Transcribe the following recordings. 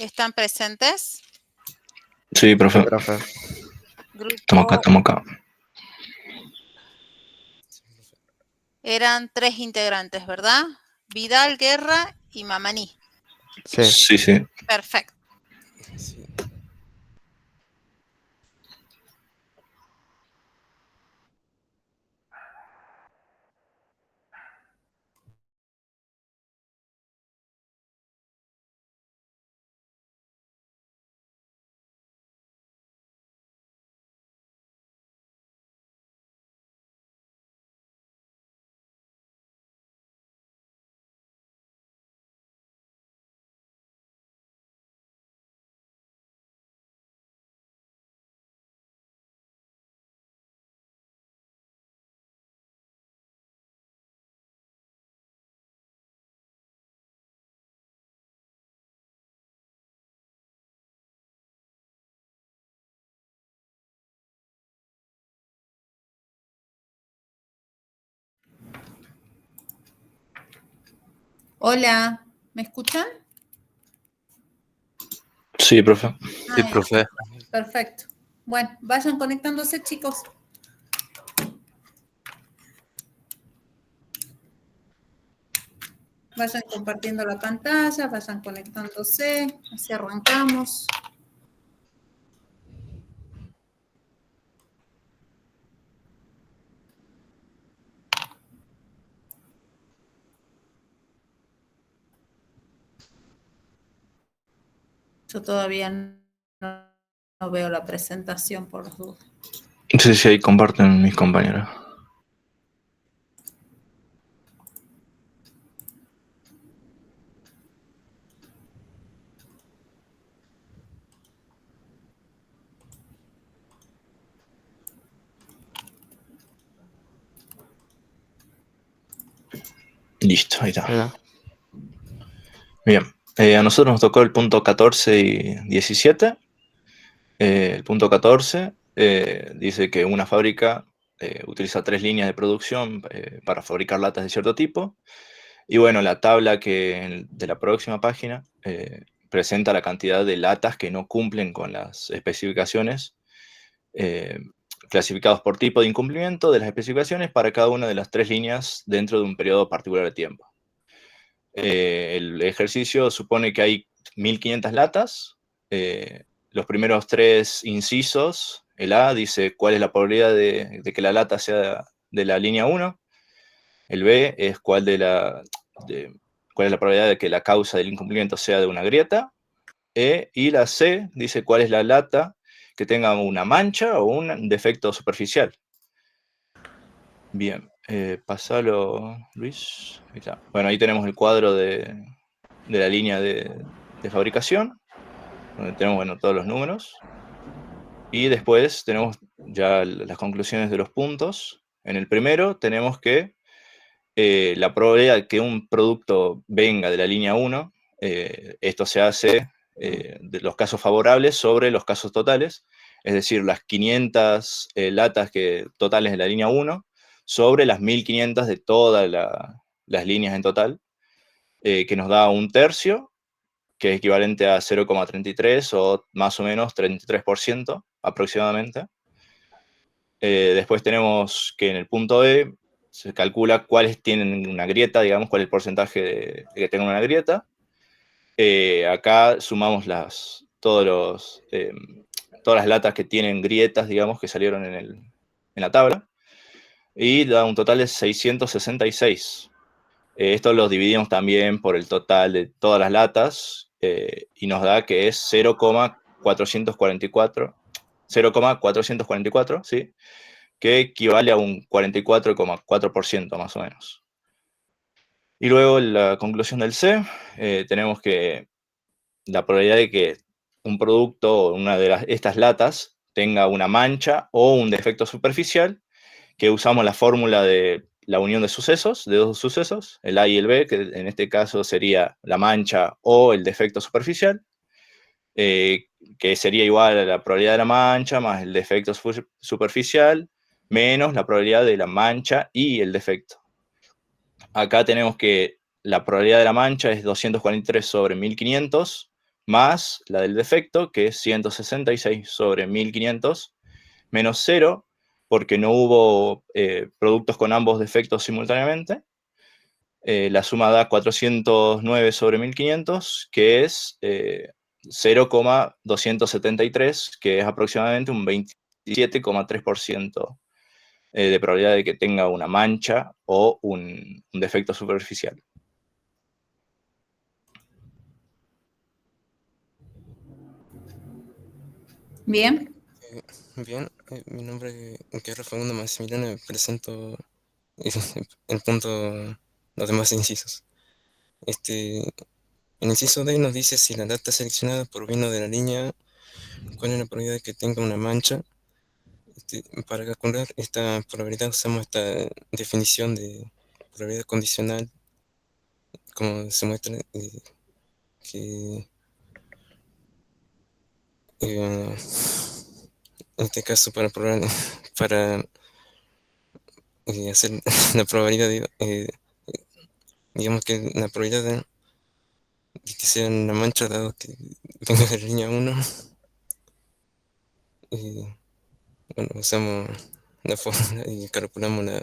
¿Están presentes? Sí, profe. Sí, profe. Grupo, Toma acá. eran 3 integrantes, ¿verdad? Vidal, Guerra y Mamaní. Sí. Sí, sí. Perfecto. Sí. Hola, ¿me escuchan? Sí, profe. Sí, profe. Perfecto. Bueno, vayan conectándose, chicos. Vayan compartiendo la pantalla, vayan conectándose, así arrancamos. Yo todavía no veo la presentación por las dudas. Sí, sí, ahí comparten mis compañeros. Listo, ahí está. Mira. Bien. A nosotros nos tocó el punto 14 y 17. El punto 14 dice que una fábrica utiliza 3 líneas de producción para fabricar latas de cierto tipo. Y bueno, la tabla de la próxima página presenta la cantidad de latas que no cumplen con las especificaciones, clasificados por tipo de incumplimiento de las especificaciones para cada una de las 3 líneas dentro de un periodo particular de tiempo. El ejercicio supone que hay 1500 latas. Los primeros 3 incisos, el A dice cuál es la probabilidad de que la lata sea de la línea 1. El B es cuál es la probabilidad de que la causa del incumplimiento sea de una grieta. Y la C dice cuál es la lata que tenga una mancha o un defecto superficial. Bien, pasalo, Luis. Ahí está. Bueno, ahí tenemos el cuadro de la línea de fabricación, donde tenemos, bueno, todos los números. Y después tenemos ya las conclusiones de los puntos. En el primero tenemos que la probabilidad de que un producto venga de la línea 1, esto se hace de los casos favorables sobre los casos totales, es decir, las 500 latas totales de la línea 1 sobre las 1500 de todas las líneas en total, que nos da un tercio, que es equivalente a 0,33 o más o menos 33% aproximadamente. Después tenemos que en el punto E se calcula cuáles tienen una grieta, digamos, cuál es el porcentaje de que tengan una grieta. Acá sumamos todas las latas que tienen grietas, digamos, que salieron en la tabla, y da un total de 666. Esto lo dividimos también por el total de todas las latas y nos da que es 0,444, ¿sí? Que equivale a un 44,4% más o menos. Y luego la conclusión del C, tenemos que la probabilidad de que un producto o una de estas latas tenga una mancha o un defecto superficial, que usamos la fórmula de la unión de sucesos, de 2 sucesos, el A y el B, que en este caso sería la mancha o el defecto superficial, que sería igual a la probabilidad de la mancha más el defecto superficial, menos la probabilidad de la mancha y el defecto. Acá tenemos que la probabilidad de la mancha es 243 sobre 1500, más la del defecto, que es 166 sobre 1500, menos 0, porque no hubo productos con ambos defectos simultáneamente. La suma da 409 sobre 1500, que es 0,273, que es aproximadamente un 27,3% de probabilidad de que tenga una mancha o un defecto superficial. Bien. Bien, mi nombre es Guerra Facundo Maximiliano, me presento el punto, los demás incisos. El inciso D nos dice si la data seleccionada provino de la línea, cuál es la probabilidad de que tenga una mancha. Para calcular esta probabilidad usamos esta definición de probabilidad condicional, como se muestra que en este caso para hacer la probabilidad, digamos que la probabilidad de que sea una mancha dado que venga de la línea 1, bueno, usamos la fórmula y calculamos la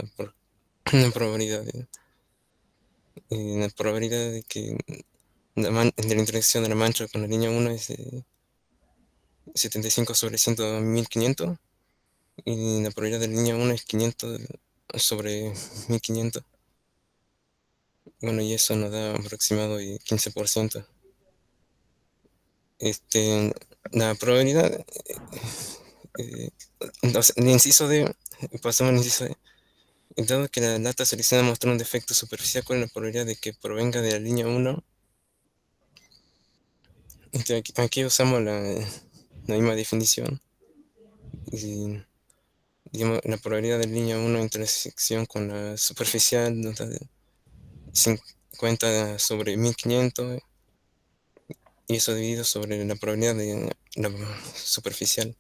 probabilidad la probabilidad de que de la interacción de la mancha con la línea 1 es 75 sobre 100 1500, y la probabilidad de la línea 1 es 500 sobre 1500. Bueno, y eso nos da aproximado de 15%. La probabilidad, entonces, el inciso D, pasamos al inciso D. Dado que la data seleccionada mostró un defecto superficial, ¿cuál es la probabilidad de que provenga de la línea 1? Aquí usamos la misma definición. Y, digamos, la probabilidad de línea 1 en intersección con la superficial nos da 50 sobre 1500, y eso dividido sobre la probabilidad de la superficial,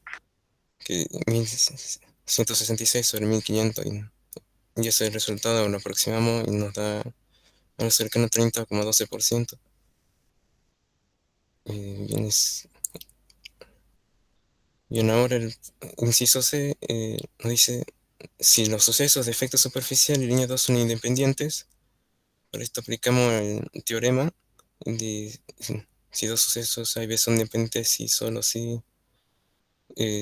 que 1166 sobre 1500, y ese resultado lo aproximamos y nos da algo cercano a 30,12%. Bien, bien, ahora el inciso C nos dice si los sucesos de efecto superficial y línea 2 son independientes. Para esto aplicamos el teorema de si dos sucesos A y B son independientes y solo si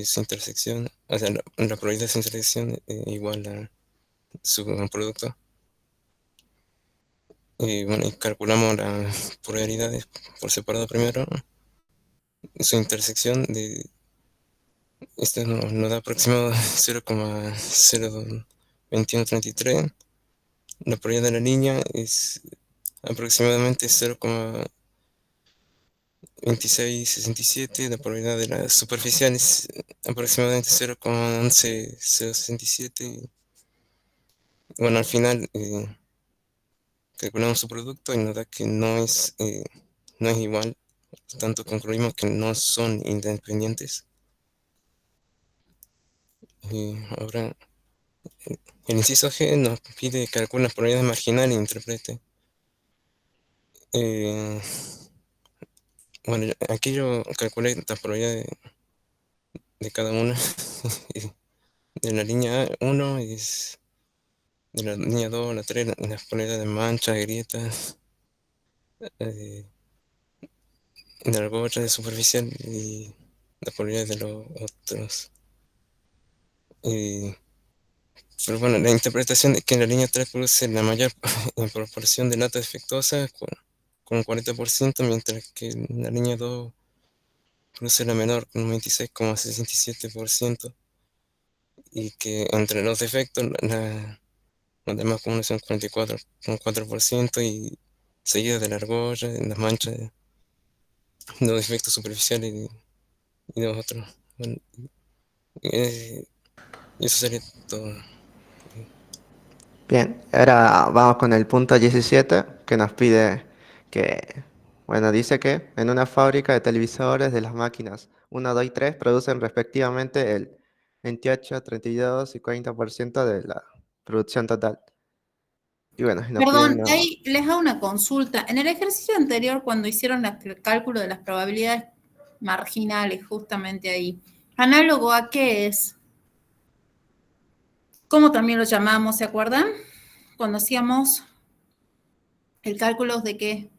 su intersección, o sea, la probabilidad de su intersección igual a su producto. Bueno, y calculamos las probabilidades por separado primero. Su intersección nos da aproximado 0,02133. La probabilidad de la línea es aproximadamente 0,2667. La probabilidad de la superficial es aproximadamente 0,11067. Bueno, al final calculamos su producto y nos da que no es igual. Por tanto, concluimos que no son independientes. Ahora, el inciso G nos pide que calcule las probabilidades marginales e interprete. Bueno, aquí yo calculé las probabilidades de cada una. De la línea 1 es de la línea 2, la 3, las probabilidades de manchas, grietas, de la argolla, de superficial, y las probabilidades de los otros. Pero bueno, la interpretación es que en la línea 3 produce la mayor proporción de lata defectuosa con un 40%, mientras que en la línea 2 produce la menor con un 26,67%, y que entre los defectos los demás comunes son 44,4%, y seguido de la argolla, de las manchas, de los defectos superficiales y de los otros. Bueno, y eso sería todo. Bien, ahora vamos con el punto 17 que nos pide que, bueno, dice que en una fábrica de televisores de las máquinas 1, 2 y 3 producen respectivamente el 28, 32 y 40% de la producción total. Y bueno, y nos Perdón, piden, ¿no? ahí les hago una consulta. En el ejercicio anterior, cuando hicieron el cálculo de las probabilidades marginales, justamente ahí, ¿análogo a qué es? ¿Cómo también lo llamamos, se acuerdan? Cuando hacíamos el cálculo de qué?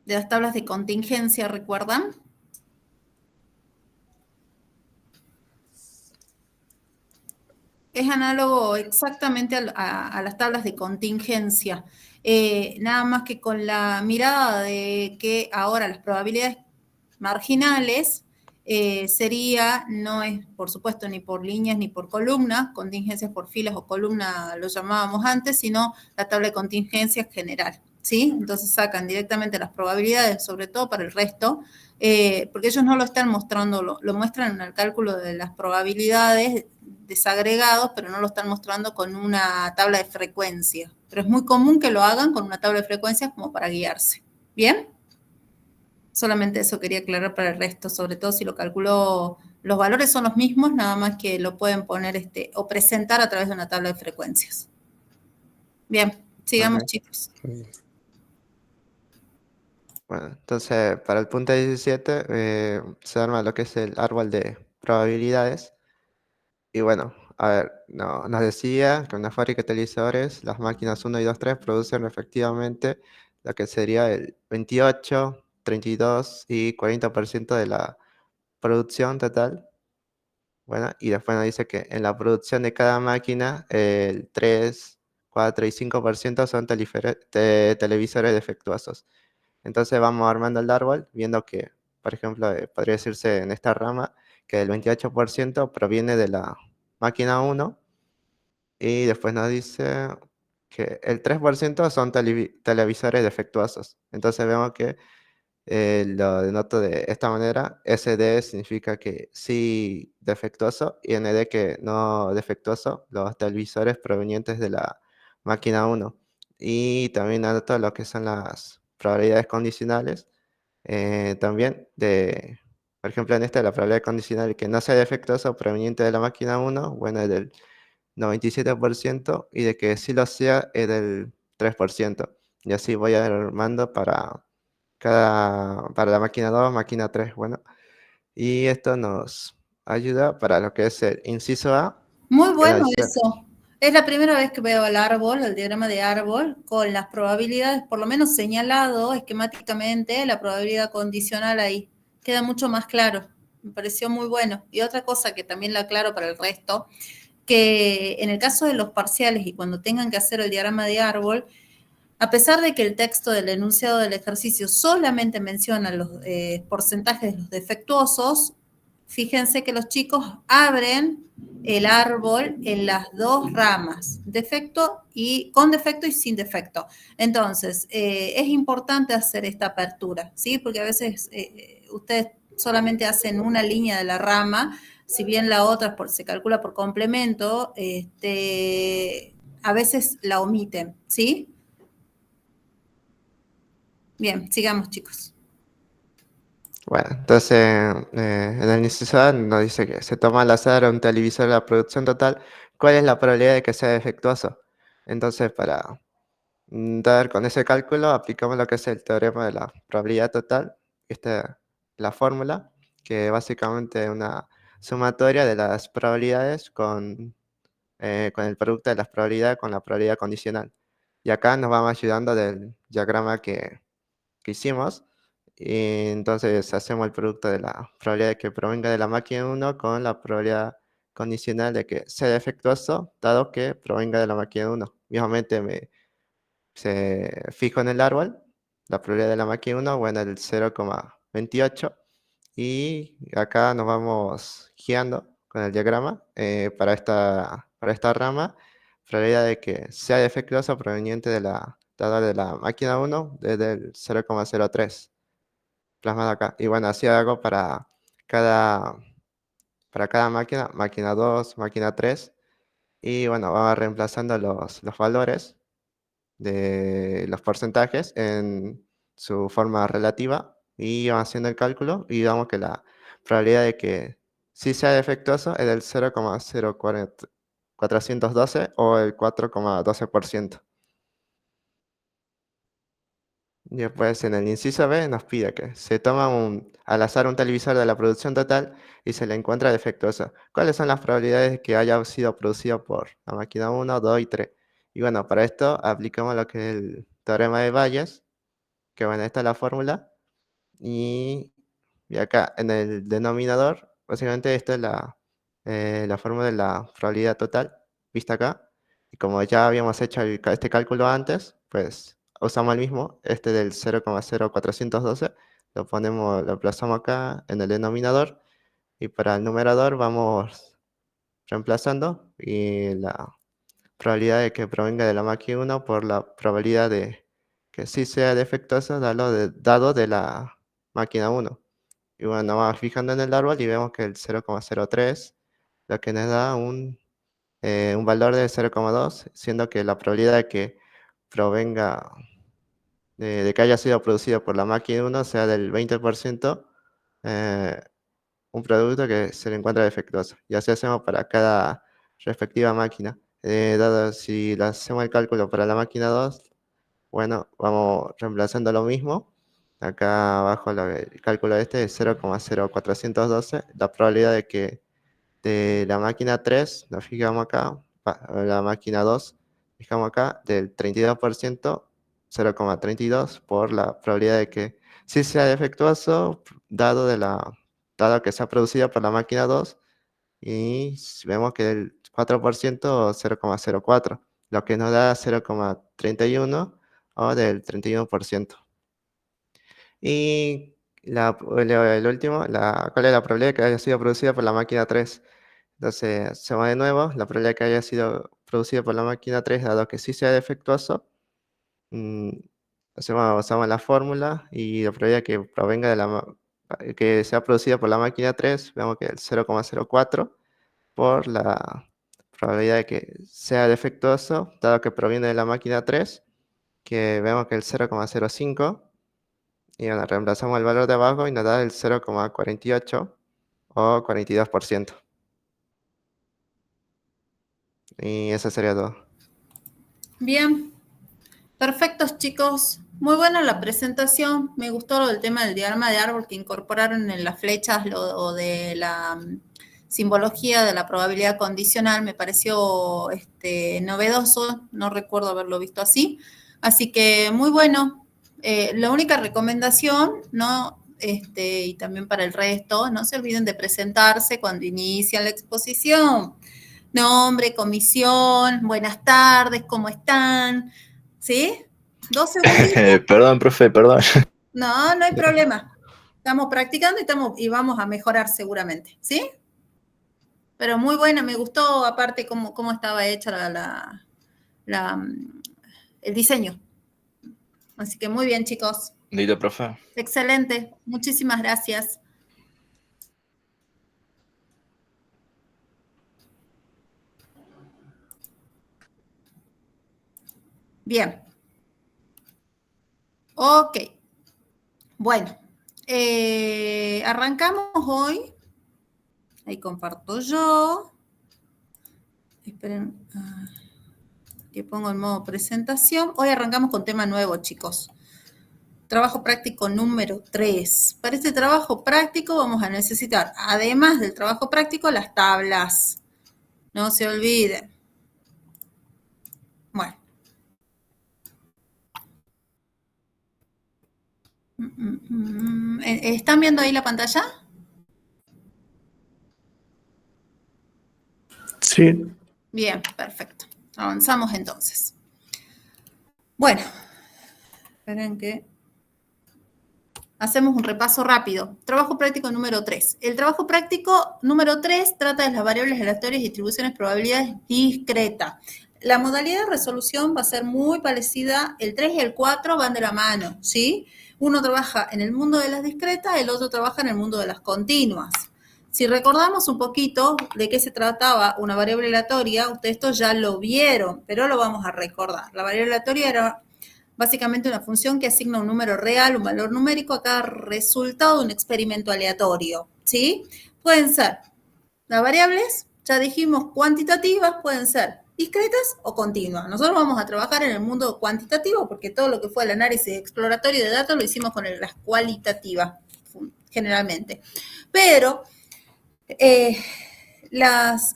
De las tablas de contingencia, ¿recuerdan? Es análogo exactamente a las tablas de contingencia. Nada más que con la mirada de que ahora las probabilidades marginales sería, no es por supuesto ni por líneas ni por columnas, contingencias por filas o columna lo llamábamos antes, sino la tabla de contingencias general, ¿sí? Entonces sacan directamente las probabilidades, sobre todo para el resto, porque ellos no lo están mostrando, lo muestran en el cálculo de las probabilidades desagregados, pero no lo están mostrando con una tabla de frecuencia. Pero es muy común que lo hagan con una tabla de frecuencias como para guiarse. ¿Bien? Solamente eso quería aclarar para el resto, sobre todo si lo calculo, los valores son los mismos, nada más que lo pueden poner o presentar a través de una tabla de frecuencias. Bien, sigamos, Ok. chicos. Bien. Bueno, entonces para el punto 17 se arma lo que es el árbol de probabilidades. Y bueno, a ver, nos decía que en una fábrica de televisores, las máquinas 1 y 2, 3 producen respectivamente lo que sería el 28, 32 y 40% de la producción total. Bueno, y después nos dice que en la producción de cada máquina, el 3, 4 y 5% son televisores defectuosos. Entonces vamos armando el árbol, viendo que, por ejemplo, podría decirse en esta rama que el 28% proviene de la máquina 1 y después nos dice que el 3% son televisores defectuosos. Entonces vemos que lo denoto de esta manera. SD significa que sí defectuoso y ND que no defectuoso, los televisores provenientes de la máquina 1. Y también anoto lo que son las probabilidades condicionales. También por ejemplo, en esta la probabilidad condicional que no sea defectuoso proveniente de la máquina 1, bueno, es del 97% y de que sí lo sea es del 3%. Y así voy armando para para la máquina 2, máquina 3, bueno. Y esto nos ayuda para lo que es el inciso A, Muy que nos bueno dice, eso. Es la primera vez que veo el árbol, el diagrama de árbol, con las probabilidades, por lo menos señalado esquemáticamente, la probabilidad condicional ahí. Queda mucho más claro. Me pareció muy bueno. Y otra cosa que también la aclaro para el resto, que en el caso de los parciales y cuando tengan que hacer el diagrama de árbol, a pesar de que el texto del enunciado del ejercicio solamente menciona los porcentajes de los defectuosos, fíjense que los chicos abren el árbol en las dos ramas, con defecto y sin defecto. Entonces, es importante hacer esta apertura, ¿sí? Porque a veces ustedes solamente hacen una línea de la rama, si bien la otra se calcula por complemento, a veces la omiten, ¿sí? Bien, sigamos, chicos. bueno, entonces en el inciso A nos dice que se toma al azar a un televisor la producción total, ¿cuál es la probabilidad de que sea defectuoso? Entonces, para dar con ese cálculo, aplicamos lo que es el teorema de la probabilidad total. Esta es la fórmula, que básicamente es una sumatoria de las probabilidades con el producto de las probabilidades con la probabilidad condicional. Y acá nos vamos ayudando del diagrama que hicimos. Y entonces hacemos el producto de la probabilidad de que provenga de la máquina 1 con la probabilidad condicional de que sea defectuoso, dado que provenga de la máquina 1. Mismamente se fijo en el árbol, la probabilidad de la máquina 1, bueno, el 0,28. Y acá nos vamos guiando con el diagrama para esta rama, probabilidad de que sea defectuoso proveniente de la máquina 1 desde el 0,03 plasmado acá. Y bueno, así hago cada, para cada máquina, máquina 2, máquina 3. Y bueno, vamos reemplazando los valores de los porcentajes en su forma relativa y vamos haciendo el cálculo y vemos que la probabilidad de que sí sea defectuoso es del 412 o el 4,12%. Y después en el inciso B nos pide que se toma al azar un televisor de la producción total y se le encuentra defectuoso. ¿Cuáles son las probabilidades de que haya sido producido por la máquina 1, 2 y 3? Y bueno, para esto aplicamos lo que es el teorema de Bayes, que bueno, esta es la fórmula. Y acá en el denominador, básicamente esta es la fórmula de la probabilidad total, vista acá. Y como ya habíamos hecho este cálculo antes, pues usamos el mismo, este del 0,0412, lo emplazamos acá en el denominador. Y para el numerador vamos reemplazando y la probabilidad de que provenga de la máquina 1 por la probabilidad de que sí sea defectuoso dado de la máquina 1. Y bueno, vamos fijando en el árbol y vemos que el 0,03, lo que nos da un valor de 0,2, siendo que la probabilidad de que provenga, de que haya sido producido por la máquina 1 sea del 20%, un producto que se le encuentra defectuoso. Y así hacemos para cada respectiva máquina. Dado si le hacemos el cálculo para la máquina 2, bueno, vamos reemplazando lo mismo. Acá abajo el cálculo este es 0,0412. La probabilidad de que de la máquina 3, lo fijamos acá, la máquina 2, fijamos acá, del 32%, 0,32 por la probabilidad de que sí sea defectuoso, dado que sea producido por la máquina 2, y vemos que el 4%, 0,04, lo que nos da 0,31 o del 31%. Y el último, ¿cuál es la probabilidad de que haya sido producida por la máquina 3? Entonces, hacemos de nuevo, la probabilidad de que haya sido producido por la máquina 3, dado que sí sea defectuoso, usamos la fórmula y la probabilidad que provenga que sea producido por la máquina 3, vemos que el 0,04 por la probabilidad de que sea defectuoso, dado que proviene de la máquina 3, que vemos que el 0,05, y bueno, reemplazamos el valor de abajo y nos da el 0,48 o 42%. Y eso sería todo. Bien, perfectos chicos. Muy buena la presentación. Me gustó lo del tema del diagrama de árbol que incorporaron en las flechas, lo de la simbología de la probabilidad condicional. Me pareció novedoso, no recuerdo haberlo visto así. Así que muy bueno. La única recomendación, ¿no? Y también para el resto, no se olviden de presentarse cuando inician la exposición. Nombre, comisión, buenas tardes, ¿cómo están? ¿Sí? 2 segunditos. Perdón, profe, perdón. No, no hay problema. Estamos practicando y vamos a mejorar seguramente, ¿sí? Pero muy buena, me gustó aparte cómo estaba hecha el diseño. Así que muy bien, chicos. Listo, profe. Excelente. Muchísimas gracias. Bien. Ok. Bueno, arrancamos hoy. Ahí comparto yo. Esperen que pongo en modo presentación. Hoy arrancamos con tema nuevo, chicos. Trabajo práctico número 3. Para este trabajo práctico vamos a necesitar, además del trabajo práctico, las tablas. No se olviden. Bueno. ¿Están viendo ahí la pantalla? Sí. Bien, perfecto. Avanzamos entonces. Bueno, esperen que hacemos un repaso rápido. Trabajo práctico número 3. El trabajo práctico número 3 trata de las variables aleatorias, distribuciones, probabilidades discretas. La modalidad de resolución va a ser muy parecida. El 3 y el 4 van de la mano, ¿sí? Uno trabaja en el mundo de las discretas, el otro trabaja en el mundo de las continuas. Si recordamos un poquito de qué se trataba una variable aleatoria, ustedes esto ya lo vieron, pero lo vamos a recordar. La variable aleatoria era básicamente una función que asigna un número real, un valor numérico a cada resultado de un experimento aleatorio, ¿sí? Pueden ser las variables, Ya dijimos, cuantitativas pueden ser discretas o continuas. Nosotros vamos a trabajar en el mundo cuantitativo porque todo lo que fue el análisis exploratorio de datos lo hicimos con las cualitativas, generalmente. Pero las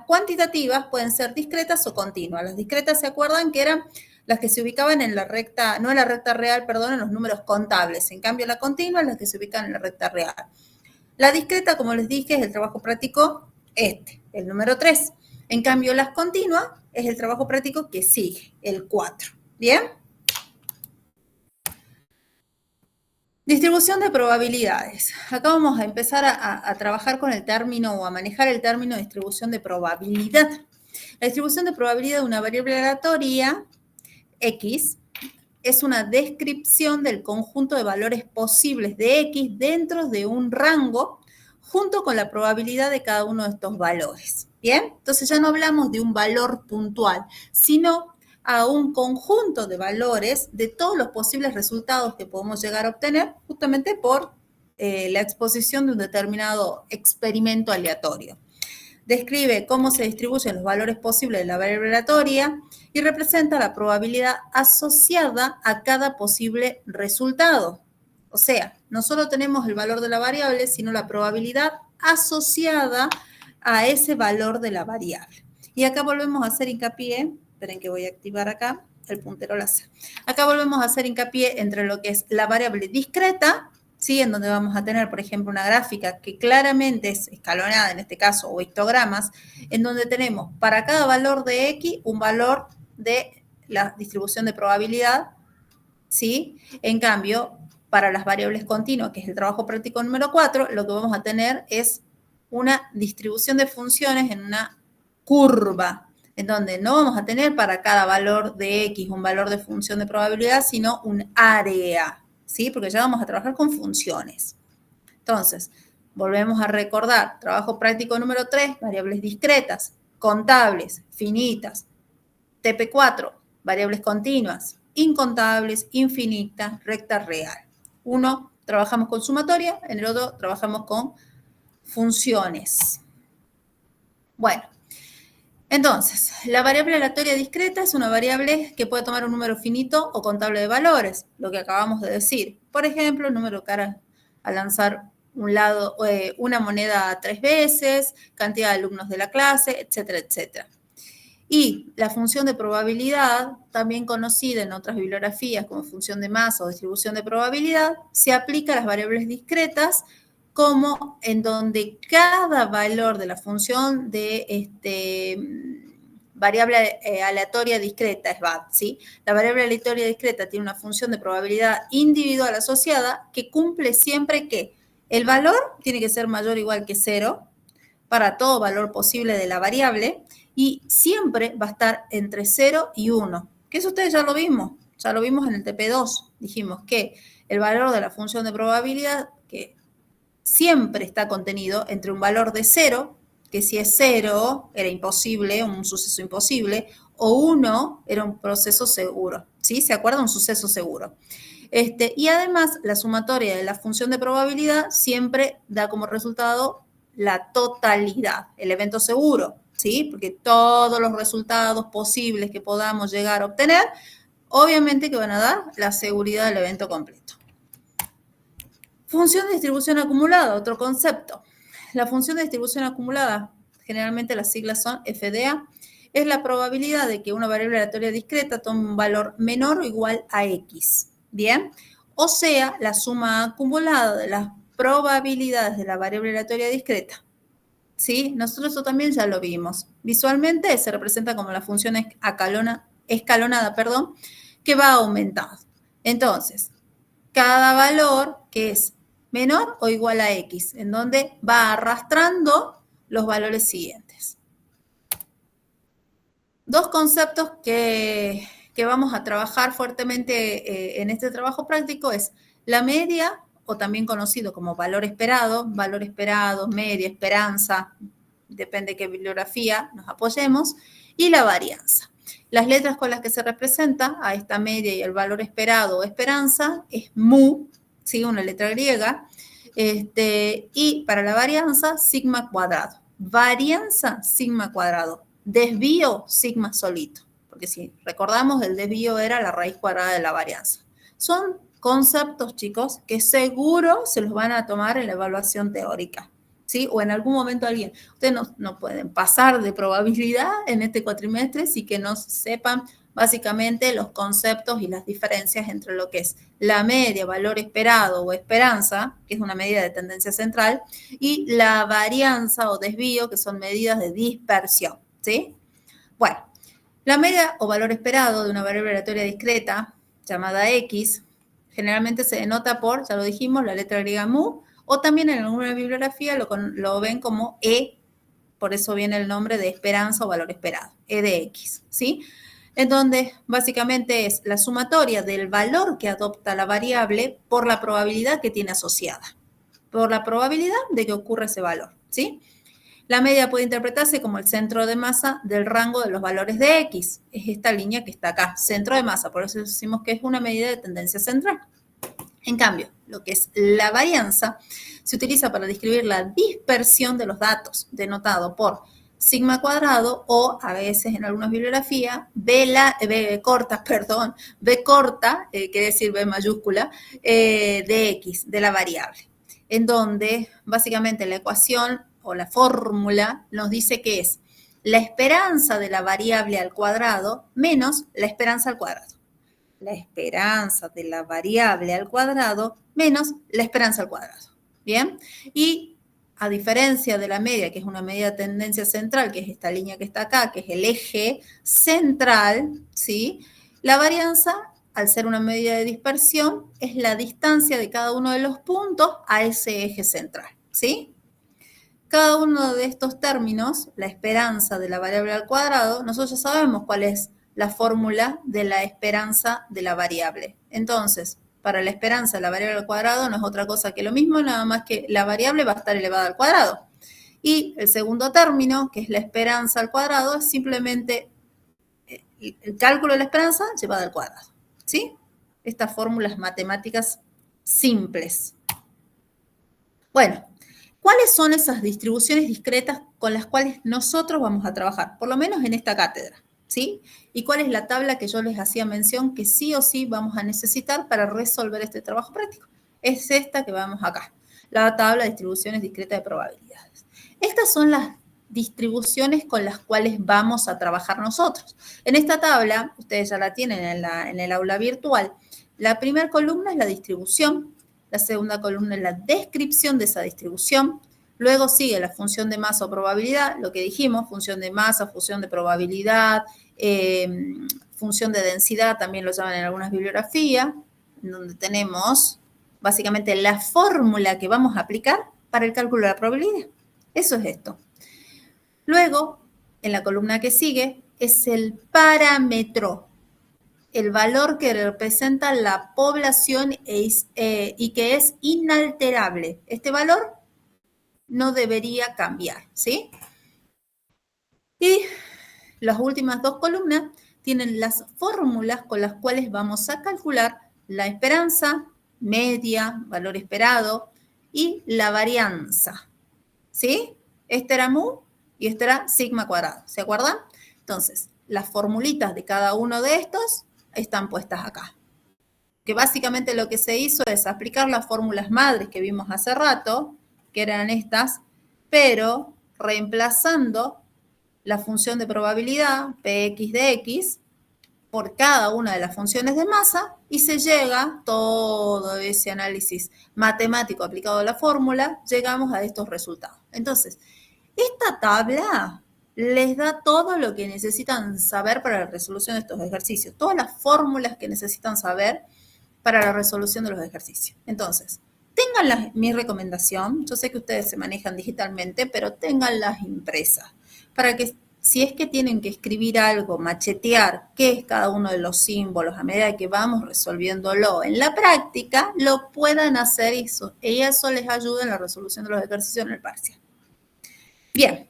cuantitativas pueden ser discretas o continuas. Las discretas, ¿se acuerdan? Que eran las que se ubicaban en la recta, no en la recta real, perdón, en los números contables. En cambio, la continua es la que se ubican en la recta real. La discreta, como les dije, es el trabajo práctico el número 3. En cambio, las continuas es el trabajo práctico que sigue, el 4. ¿Bien? Distribución de probabilidades. Acá vamos a empezar a trabajar con el término o a manejar el término de distribución de probabilidad. La distribución de probabilidad de una variable aleatoria, X, es una descripción del conjunto de valores posibles de X dentro de un rango junto con la probabilidad de cada uno de estos valores. ¿Bien? Entonces ya no hablamos de un valor puntual, sino a un conjunto de valores de todos los posibles resultados que podemos llegar a obtener justamente por la exposición de un determinado experimento aleatorio. Describe cómo se distribuyen los valores posibles de la variable aleatoria y representa la probabilidad asociada a cada posible resultado. O sea, no solo tenemos el valor de la variable, sino la probabilidad asociada a ese valor de la variable. Y acá volvemos a hacer hincapié, esperen que voy a activar acá el puntero láser. Acá volvemos a hacer hincapié entre lo que es la variable discreta, ¿sí? En donde vamos a tener, por ejemplo, una gráfica que claramente es escalonada, en este caso, o histogramas, en donde tenemos para cada valor de X un valor de la distribución de probabilidad, ¿sí? En cambio, para las variables continuas, que es el trabajo práctico número 4, lo que vamos a tener es una distribución de funciones en una curva, en donde no vamos a tener para cada valor de X un valor de función de probabilidad, sino un área, ¿sí? Porque ya vamos a trabajar con funciones. Entonces, volvemos a recordar, trabajo práctico número 3, variables discretas, contables, finitas, TP4, variables continuas, incontables, infinitas, recta real. Uno, trabajamos con sumatoria, en el otro trabajamos con funciones. Bueno, entonces, la variable aleatoria discreta es una variable que puede tomar un número finito o contable de valores, lo que acabamos de decir. Por ejemplo, el número cara a lanzar una moneda 3 veces, cantidad de alumnos de la clase, etcétera, etcétera. Y la función de probabilidad, también conocida en otras bibliografías como función de masa o distribución de probabilidad, se aplica a las variables discretas como en donde cada valor de la función de variable aleatoria discreta es VAD, ¿sí? La variable aleatoria discreta tiene una función de probabilidad individual asociada que cumple siempre que el valor tiene que ser mayor o igual que 0 para todo valor posible de la variable y siempre va a estar entre 0 y 1. Que eso ustedes ya lo vimos en el TP2. Dijimos que el valor de la función de probabilidad que siempre está contenido entre un valor de 0, que si es 0 era imposible, un suceso imposible, o 1 era un proceso seguro, ¿sí? ¿Se acuerdan? Un suceso seguro. Y además, la sumatoria de la función de probabilidad siempre da como resultado la totalidad, el evento seguro, ¿sí? Porque todos los resultados posibles que podamos llegar a obtener, obviamente que van a dar la seguridad del evento completo. Función de distribución acumulada, otro concepto. La función de distribución acumulada, generalmente las siglas son FDA, es la probabilidad de que una variable aleatoria discreta tome un valor menor o igual a X. ¿Bien? O sea, la suma acumulada de las probabilidades de la variable aleatoria discreta. ¿Sí? Nosotros eso también ya lo vimos. Visualmente se representa como la función escalonada, que va aumentando. Entonces, cada valor que es menor o igual a X, en donde va arrastrando los valores siguientes. Dos conceptos que vamos a trabajar fuertemente en este trabajo práctico es la media, o también conocido como valor esperado, media, esperanza, depende de qué bibliografía nos apoyemos, y la varianza. Las letras con las que se representa a esta media y el valor esperado o esperanza es mu, ¿sí? Una letra griega, y para la varianza, sigma cuadrado. varianza, sigma cuadrado. Desvío, sigma solito. Porque si recordamos, el desvío era la raíz cuadrada de la varianza. Son conceptos, chicos, que seguro se los van a tomar en la evaluación teórica, ¿sí? O en algún momento alguien, ustedes no pueden pasar de probabilidad en este cuatrimestre si que no sepan básicamente los conceptos y las diferencias entre lo que es la media, valor esperado o esperanza, que es una medida de tendencia central, y la varianza o desvío, que son medidas de dispersión, ¿sí? Bueno, la media o valor esperado de una variable aleatoria discreta, llamada X, generalmente se denota por, ya lo dijimos, la letra griega mu, o también en alguna bibliografía lo ven como E, por eso viene el nombre de esperanza o valor esperado, E de X, ¿sí? En donde básicamente es la sumatoria del valor que adopta la variable por la probabilidad que tiene asociada, por la probabilidad de que ocurra ese valor, ¿sí? La media puede interpretarse como el centro de masa del rango de los valores de X. Es esta línea que está acá, centro de masa, por eso decimos que es una medida de tendencia central. En cambio, lo que es la varianza se utiliza para describir la dispersión de los datos, denotado por sigma cuadrado o a veces en algunas bibliografías B corta, quiere decir B mayúscula, de X, de la variable, en donde básicamente la ecuación o la fórmula nos dice que es la esperanza de la variable al cuadrado menos la esperanza al cuadrado. La esperanza de la variable al cuadrado menos la esperanza al cuadrado. ¿Bien? Y a diferencia de la media, que es una medida de tendencia central, que es esta línea que está acá, que es el eje central, ¿sí? La varianza, al ser una medida de dispersión, es la distancia de cada uno de los puntos a ese eje central, ¿sí? Cada uno de estos términos, la esperanza de la variable al cuadrado, nosotros ya sabemos cuál es la fórmula de la esperanza de la variable. Entonces, para la esperanza de la variable al cuadrado no es otra cosa que lo mismo, nada más que la variable va a estar elevada al cuadrado. Y el segundo término, que es la esperanza al cuadrado, es simplemente el cálculo de la esperanza llevada al cuadrado, ¿sí? Estas fórmulas matemáticas simples. Bueno, ¿cuáles son esas distribuciones discretas con las cuales nosotros vamos a trabajar? Por lo menos en esta cátedra, ¿sí? ¿Y cuál es la tabla que yo les hacía mención que sí o sí vamos a necesitar para resolver este trabajo práctico? Es esta que vemos acá, la tabla de distribuciones discretas de probabilidades. Estas son las distribuciones con las cuales vamos a trabajar nosotros. En esta tabla, ustedes ya la tienen en el aula virtual, la primera columna es la distribución, la segunda columna es la descripción de esa distribución, luego sigue la función de masa o probabilidad, lo que dijimos, función de masa, función de probabilidad, función de densidad, también lo llaman en algunas bibliografías, en donde tenemos básicamente la fórmula que vamos a aplicar para el cálculo de la probabilidad. Eso es esto. Luego, en la columna que sigue, es el parámetro, el valor que representa la población y que es inalterable. Este valor no debería cambiar, ¿sí? Y las últimas dos columnas tienen las fórmulas con las cuales vamos a calcular la esperanza, media, valor esperado y la varianza, ¿sí? Este era mu y este era sigma cuadrado, ¿se acuerdan? Entonces, las formulitas de cada uno de estos están puestas acá. Que básicamente lo que se hizo es aplicar las fórmulas madres que vimos hace rato, que eran estas, pero reemplazando la función de probabilidad, Px de x, por cada una de las funciones de masa, y se llega, todo ese análisis matemático aplicado a la fórmula, llegamos a estos resultados. Entonces, esta tabla les da todo lo que necesitan saber para la resolución de estos ejercicios, todas las fórmulas que necesitan saber para la resolución de los ejercicios. Entonces, tengan mi recomendación, yo sé que ustedes se manejan digitalmente, pero tenganlas impresas, para que si es que tienen que escribir algo, machetear qué es cada uno de los símbolos a medida que vamos resolviéndolo en la práctica, lo puedan hacer y eso les ayuda en la resolución de los ejercicios en el parcial. Bien,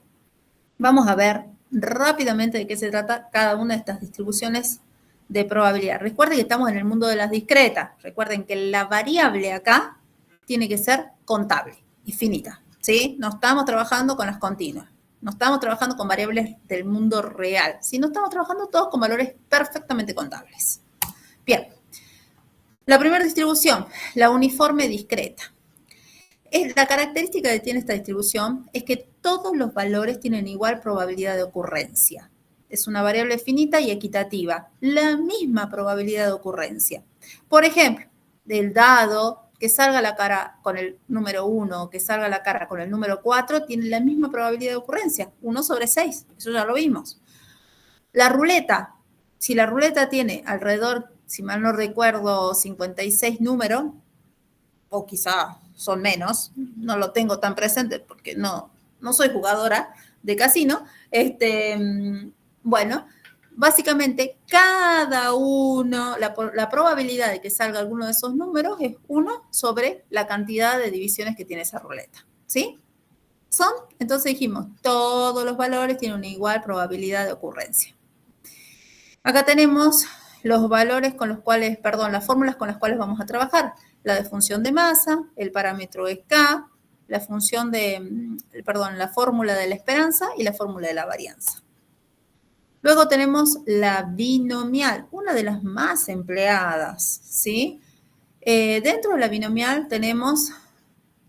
vamos a ver rápidamente de qué se trata cada una de estas distribuciones de probabilidad. Recuerden que estamos en el mundo de las discretas. Recuerden que la variable acá tiene que ser contable y finita, ¿sí? No estamos trabajando con las continuas. No estamos trabajando con variables del mundo real, sino estamos trabajando todos con valores perfectamente contables. Bien. La primera distribución, la uniforme discreta. La característica que tiene esta distribución es que todos los valores tienen igual probabilidad de ocurrencia. Es una variable finita y equitativa, la misma probabilidad de ocurrencia. Por ejemplo, del dado que salga la cara con el número 1 o que salga la cara con el número 4 tiene la misma probabilidad de ocurrencia, 1/6, eso ya lo vimos. La ruleta, si la ruleta tiene alrededor, si mal no recuerdo, 56 números, o quizá son menos, no lo tengo tan presente porque no soy jugadora de casino, bueno, básicamente cada uno, la probabilidad de que salga alguno de esos números es 1 sobre la cantidad de divisiones que tiene esa ruleta, ¿sí? Entonces dijimos, todos los valores tienen una igual probabilidad de ocurrencia. Acá tenemos los valores con los cuales, las fórmulas con las cuales vamos a trabajar. La de función de masa, el parámetro es K, la fórmula de la esperanza y la fórmula de la varianza. Luego tenemos la binomial, una de las más empleadas, ¿sí? Dentro de la binomial tenemos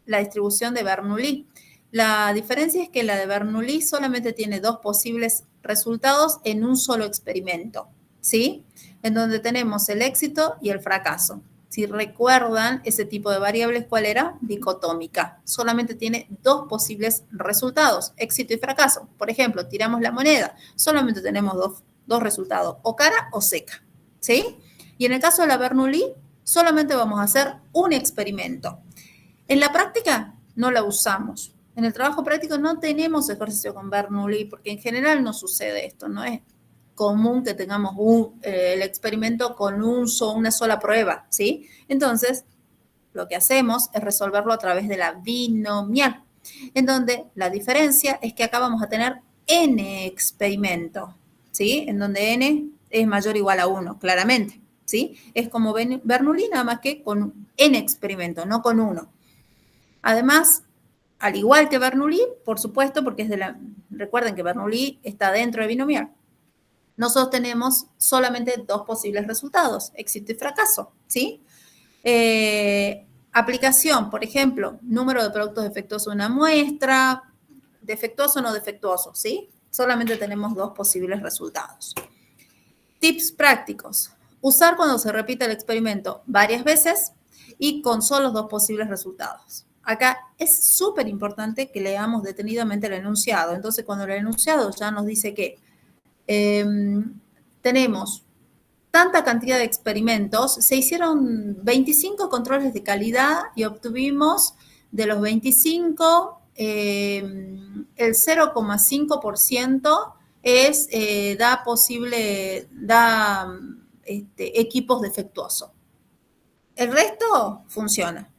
la distribución de Bernoulli. La diferencia es que la de Bernoulli solamente tiene 2 posibles resultados en un solo experimento, ¿sí? En donde tenemos el éxito y el fracaso. Si recuerdan, ese tipo de variables, ¿cuál era? Dicotómica. Solamente tiene 2 posibles resultados, éxito y fracaso. Por ejemplo, tiramos la moneda, solamente tenemos dos resultados, o cara o seca, ¿sí? Y en el caso de la Bernoulli, solamente vamos a hacer un experimento. En la práctica, no la usamos. En el trabajo práctico no tenemos ejercicio con Bernoulli, porque en general no sucede esto, no es común que tengamos el experimento con una sola prueba, ¿sí? Entonces, lo que hacemos es resolverlo a través de la binomial, en donde la diferencia es que acá vamos a tener n experimentos, ¿sí? En donde n es mayor o igual a 1, claramente, ¿sí? Es como Bernoulli, nada más que con n experimentos, no con 1. Además, al igual que Bernoulli, por supuesto, porque recuerden que Bernoulli está dentro de binomial, nosotros tenemos solamente 2 posibles resultados, éxito y fracaso, ¿sí? Aplicación, por ejemplo, número de productos defectuosos de una muestra, defectuoso o no defectuoso, ¿sí? Solamente tenemos 2 posibles resultados. Tips prácticos. Usar cuando se repite el experimento varias veces y con solo 2 posibles resultados. Acá es súper importante que leamos detenidamente el enunciado. Entonces, cuando el enunciado ya nos dice que tenemos tanta cantidad de experimentos, se hicieron 25 controles de calidad y obtuvimos de los 25, el 0,5% da equipos defectuosos. El resto funciona.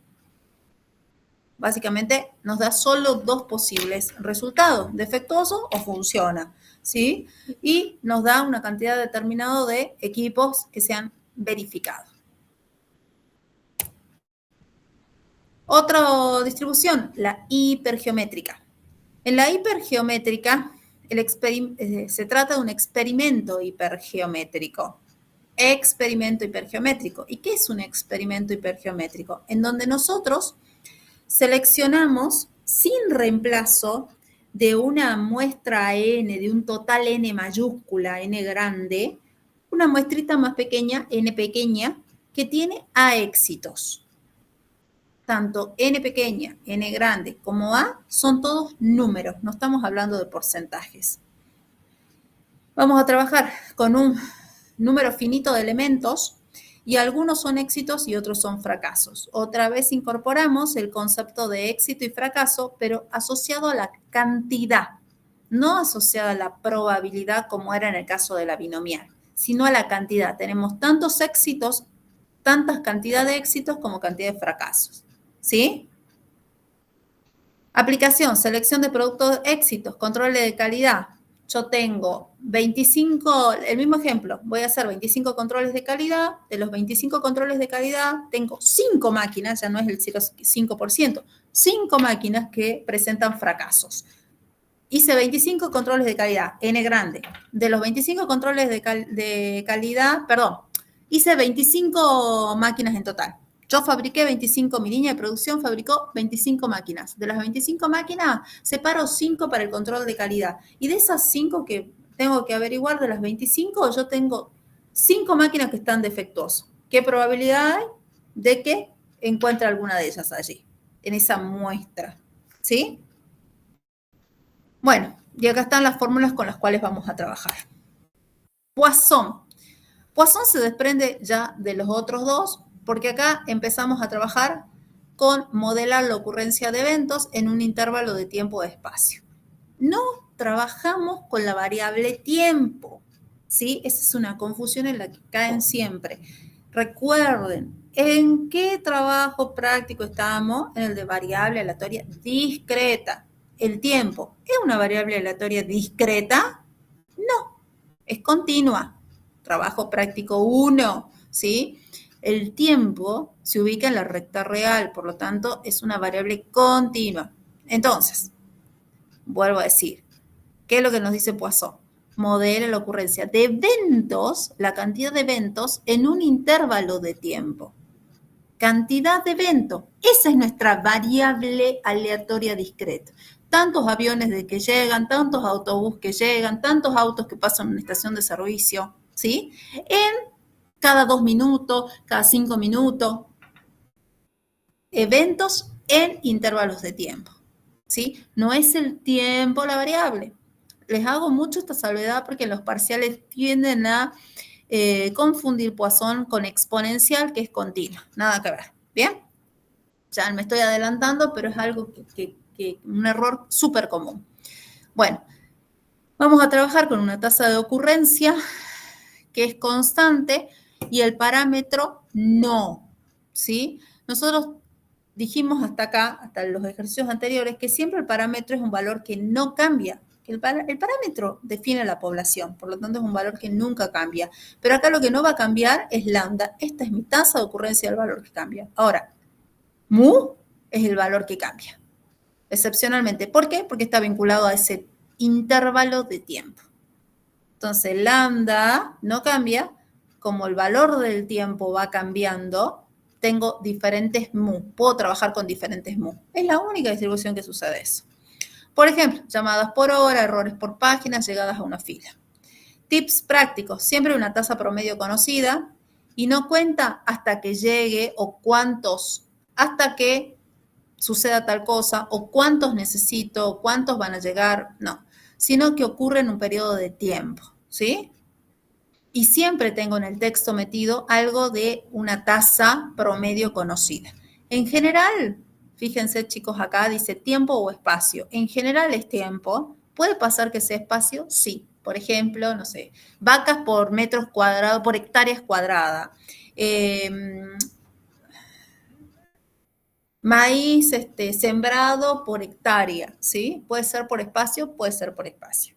Básicamente nos da solo 2 posibles resultados, defectuoso o funciona, ¿sí? Y nos da una cantidad determinada de equipos que se han verificado. Otra distribución, la hipergeométrica. En la hipergeométrica se trata de un experimento hipergeométrico. Experimento hipergeométrico. ¿Y qué es un experimento hipergeométrico? En donde nosotros seleccionamos sin reemplazo de una muestra n, de un total n mayúscula, n grande, una muestrita más pequeña, n pequeña, que tiene a éxitos. Tanto n pequeña, n grande como a son todos números, no estamos hablando de porcentajes. Vamos a trabajar con un número finito de elementos y algunos son éxitos y otros son fracasos. Otra vez incorporamos el concepto de éxito y fracaso, pero asociado a la cantidad, no asociado a la probabilidad como era en el caso de la binomial, sino a la cantidad. Tenemos tantos éxitos, tantas cantidad de éxitos como cantidad de fracasos, ¿sí? Aplicación, selección de productos de éxitos, control de calidad. Yo tengo 25, el mismo ejemplo, voy a hacer 25 controles de calidad, de los 25 controles de calidad tengo 5 máquinas, ya no es el 5%, 5 máquinas que presentan fracasos. hice 25 controles de calidad, N grande. De los 25 controles de calidad, perdón, hice 25 máquinas en total. Yo fabriqué 25, mi línea de producción fabricó 25 máquinas. De las 25 máquinas, separo 5 para el control de calidad. Y de esas 5 que tengo que averiguar, de las 25, yo tengo 5 máquinas que están defectuosas. ¿Qué probabilidad hay de que encuentre alguna de ellas allí, en esa muestra? ¿Sí? Bueno, y acá están las fórmulas con las cuales vamos a trabajar. Poisson. Poisson se desprende ya de los otros dos, porque acá empezamos a trabajar con modelar la ocurrencia de eventos en un intervalo de tiempo de espacio. No trabajamos con la variable tiempo, ¿sí? Esa es una confusión en la que caen siempre. Recuerden, ¿en qué trabajo práctico estamos? En el de variable aleatoria discreta. ¿El tiempo es una variable aleatoria discreta? No, es continua. Trabajo práctico 1, ¿sí? El tiempo se ubica en la recta real, por lo tanto, es una variable continua. Entonces, vuelvo a decir, ¿qué es lo que nos dice Poisson? Modela la ocurrencia de eventos, la cantidad de eventos en un intervalo de tiempo. Cantidad de eventos, esa es nuestra variable aleatoria discreta. Tantos aviones de que llegan, tantos autobuses que llegan, tantos autos que pasan en una estación de servicio, ¿sí? En cada 2 minutos, cada 5 minutos. Eventos en intervalos de tiempo, ¿sí? No es el tiempo la variable. Les hago mucho esta salvedad porque los parciales tienden a confundir Poisson con exponencial, que es continua. Nada que ver, ¿bien? Ya me estoy adelantando, pero es algo un error súper común. Bueno, vamos a trabajar con una tasa de ocurrencia que es constante y el parámetro no, ¿sí? Nosotros dijimos hasta acá, hasta los ejercicios anteriores, que siempre el parámetro es un valor que no cambia. El parámetro define la población, por lo tanto es un valor que nunca cambia. Pero acá lo que no va a cambiar es lambda. Esta es mi tasa de ocurrencia del valor que cambia. Ahora, mu es el valor que cambia, excepcionalmente. ¿Por qué? Porque está vinculado a ese intervalo de tiempo. Entonces, lambda no cambia. Como el valor del tiempo va cambiando, tengo diferentes mu. Puedo trabajar con diferentes mu. Es la única distribución que sucede eso. Por ejemplo, llamadas por hora, errores por página, llegadas a una fila. Tips prácticos. Siempre una tasa promedio conocida y no cuenta hasta que llegue o cuántos, hasta que suceda tal cosa o cuántos necesito, o cuántos van a llegar, no. Sino que ocurre en un periodo de tiempo, ¿sí? Y siempre tengo en el texto metido algo de una tasa promedio conocida. En general, fíjense chicos acá, dice tiempo o espacio. En general es tiempo. ¿Puede pasar que sea espacio? Sí. Por ejemplo, no sé, vacas por metros cuadrados, por hectáreas cuadradas. Maíz sembrado por hectárea, ¿sí? Puede ser por espacio, puede ser por espacio.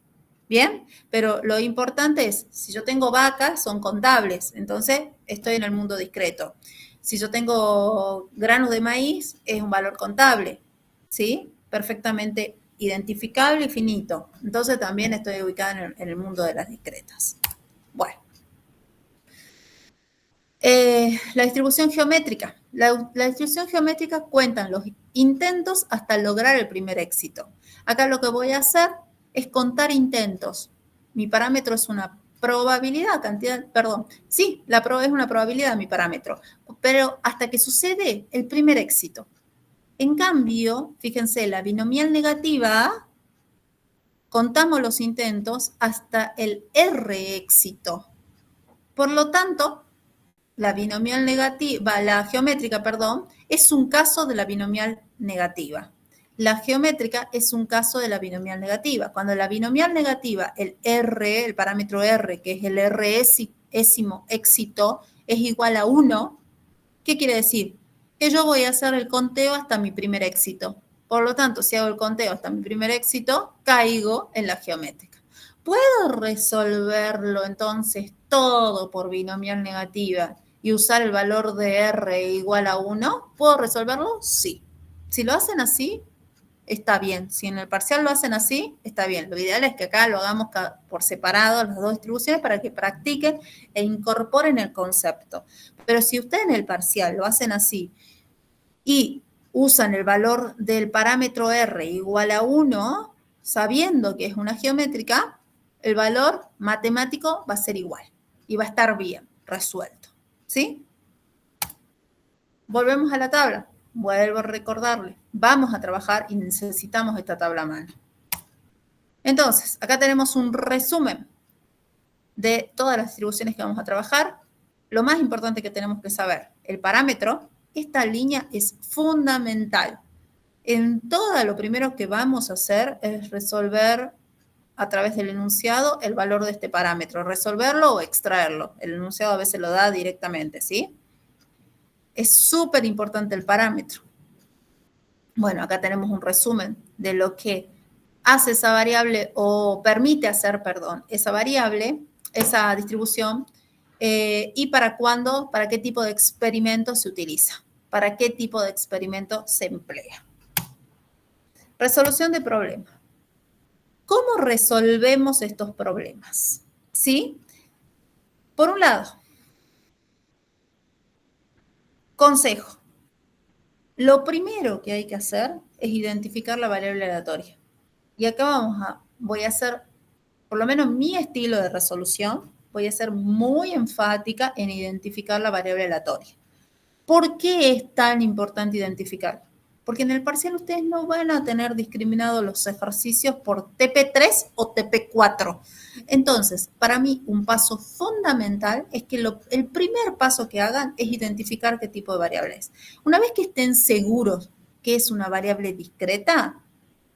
¿Bien? Pero lo importante es, si yo tengo vacas, son contables, entonces estoy en el mundo discreto. Si yo tengo granos de maíz, es un valor contable, ¿sí? Perfectamente identificable y finito. Entonces también estoy ubicada en el mundo de las discretas. Bueno. La distribución geométrica. La distribución geométrica cuentan los intentos hasta lograr el primer éxito. Acá lo que voy a hacer es contar intentos. Mi parámetro es una probabilidad, sí, es una probabilidad mi parámetro, pero hasta que sucede el primer éxito. En cambio, fíjense, la binomial negativa, contamos los intentos hasta el R éxito. Por lo tanto, la binomial negativa, la geométrica, es un caso de la binomial negativa. La geométrica es un caso de la binomial negativa. Cuando la binomial negativa, el R, el parámetro R, que es el R-ésimo éxito, es igual a 1, ¿qué quiere decir? Que yo voy a hacer el conteo hasta mi primer éxito. Por lo tanto, si hago el conteo hasta mi primer éxito, caigo en la geométrica. ¿Puedo resolverlo entonces todo por binomial negativa y usar el valor de R igual a 1? ¿Puedo resolverlo? Sí. Si lo hacen así, está bien. Si en el parcial lo hacen así, está bien. Lo ideal es que acá lo hagamos por separado, las dos distribuciones, para que practiquen e incorporen el concepto. Pero si ustedes en el parcial lo hacen así y usan el valor del parámetro R igual a 1, sabiendo que es una geométrica, el valor matemático va a ser igual y va a estar bien resuelto, ¿sí? Volvemos a la tabla. Vuelvo a recordarle. Vamos a trabajar y necesitamos esta tabla a mano. Entonces, acá tenemos un resumen de todas las distribuciones que vamos a trabajar. Lo más importante que tenemos que saber, el parámetro, esta línea es fundamental. En todo lo primero que vamos a hacer es resolver a través del enunciado el valor de este parámetro, resolverlo o extraerlo. El enunciado a veces lo da directamente, ¿sí? Es súper importante el parámetro. Bueno, acá tenemos un resumen de lo que hace esa variable o permite hacer, perdón, esa variable, esa distribución y para cuándo, para qué tipo de experimento se utiliza, para qué tipo de experimento se emplea. Resolución de problemas. ¿Cómo resolvemos estos problemas? ¿Sí? Por un lado, consejo. Lo primero que hay que hacer es identificar la variable aleatoria. Y acá voy a hacer, por lo menos mi estilo de resolución, voy a ser muy enfática en identificar la variable aleatoria. ¿Por qué es tan importante identificar? Porque en el parcial ustedes no van a tener discriminados los ejercicios por TP3 o TP4. Entonces, para mí, un paso fundamental es que el primer paso que hagan es identificar qué tipo de variable es. Una vez que estén seguros que es una variable discreta,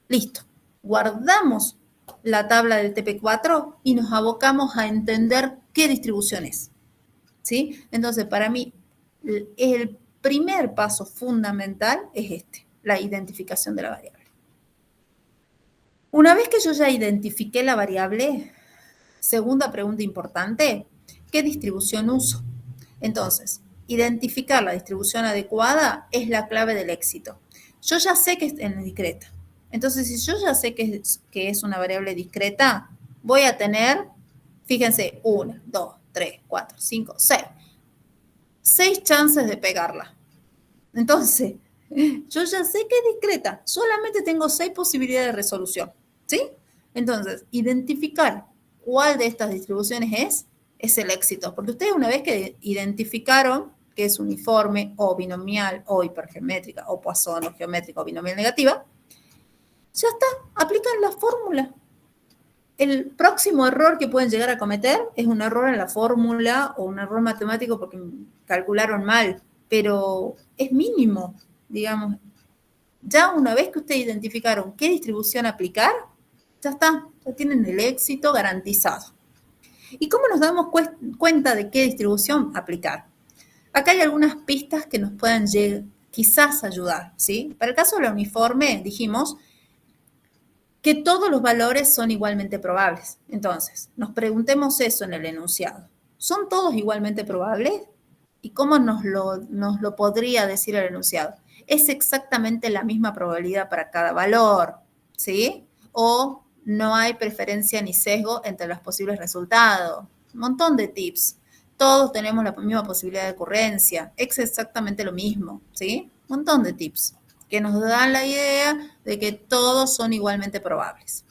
listo. Guardamos la tabla del TP4 y nos abocamos a entender qué distribución es. ¿Sí? Entonces, para mí, el primer paso fundamental es este, la identificación de la variable. Una vez que yo ya identifiqué la variable, segunda pregunta importante, ¿qué distribución uso? Entonces, identificar la distribución adecuada es la clave del éxito. Yo ya sé que es discreta. Entonces, si yo ya sé que es una variable discreta, voy a tener, fíjense, 1, 2, 3, 4, 5, 6. 6 chances de pegarla. Entonces, yo ya sé que es discreta, solamente tengo 6 posibilidades de resolución, ¿sí? Entonces, identificar cuál de estas distribuciones es el éxito, porque ustedes una vez que identificaron que es uniforme o binomial o hipergeométrica o Poisson o geométrica o binomial negativa, ya está, aplican la fórmula. El próximo error que pueden llegar a cometer es un error en la fórmula o un error matemático porque calcularon mal, pero es mínimo, digamos. Ya una vez que ustedes identificaron qué distribución aplicar, ya está, ya tienen el éxito garantizado. ¿Y cómo nos damos cuenta de qué distribución aplicar? Acá hay algunas pistas que nos pueden quizás ayudar, ¿sí? Para el caso de la uniforme, dijimos que todos los valores son igualmente probables. Entonces, nos preguntemos eso en el enunciado. ¿Son todos igualmente probables? ¿Y cómo nos lo podría decir el enunciado? Es exactamente la misma probabilidad para cada valor, ¿sí? O no hay preferencia ni sesgo entre los posibles resultados. Un montón de tips. Todos tenemos la misma posibilidad de ocurrencia. Es exactamente lo mismo, ¿sí? Un montón de tips que nos dan la idea de que todos son igualmente probables.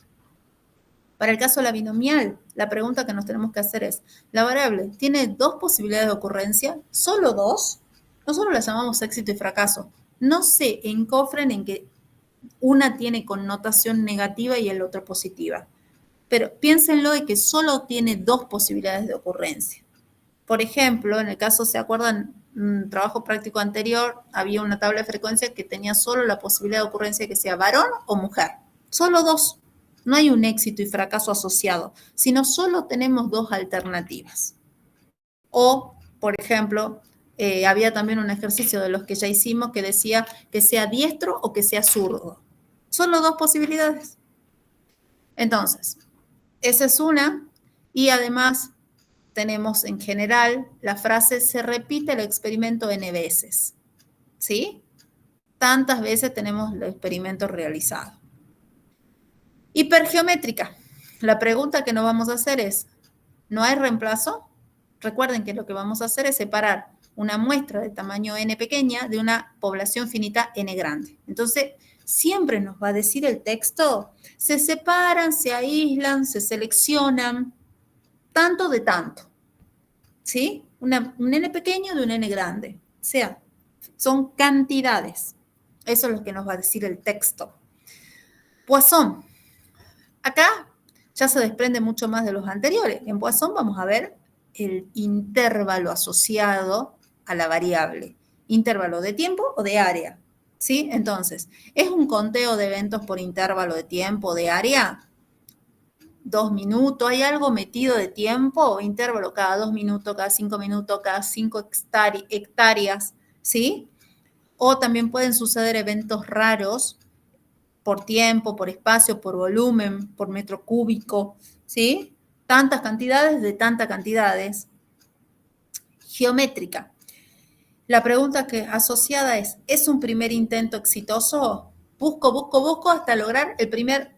Para el caso de la binomial, la pregunta que nos tenemos que hacer es, ¿la variable tiene 2 posibilidades de ocurrencia? ¿Solo 2? Nosotros las llamamos éxito y fracaso. No se encofren en que una tiene connotación negativa y el otro positiva. Pero piénsenlo de que solo tiene 2 posibilidades de ocurrencia. Por ejemplo, en el caso, ¿se acuerdan? Un trabajo práctico anterior, había una tabla de frecuencia que tenía solo la posibilidad de ocurrencia que sea varón o mujer. Solo 2. No hay un éxito y fracaso asociado, sino solo tenemos 2 alternativas. O, por ejemplo, había también un ejercicio de los que ya hicimos que decía que sea diestro o que sea zurdo. Solo 2 posibilidades. Entonces, esa es una. Y además tenemos en general la frase se repite el experimento n veces, ¿sí? tantas veces tenemos el experimento realizado. Hipergeométrica. La pregunta que nos vamos a hacer es, ¿no hay reemplazo? Recuerden que lo que vamos a hacer es separar una muestra de tamaño n pequeña de una población finita n grande. Entonces, siempre nos va a decir el texto, se separan, se aíslan, se seleccionan, tanto de tanto, ¿sí? Un n pequeño de un n grande. O sea, son cantidades. Eso es lo que nos va a decir el texto. Poisson. Acá ya se desprende mucho más de los anteriores. En Poisson vamos a ver el intervalo asociado a la variable. Intervalo de tiempo o de área, ¿sí? Entonces, ¿es un conteo de eventos por intervalo de tiempo o de área? 2 minutos, ¿hay algo metido de tiempo? Intervalo cada 2 minutos, cada 5 minutos, cada 5 hectáreas, ¿sí? O también pueden suceder eventos raros por tiempo, por espacio, por volumen, por metro cúbico, ¿sí? Tantas cantidades de tantas cantidades. Geométrica. La pregunta que asociada ¿es un primer intento exitoso? Busco hasta lograr el primer...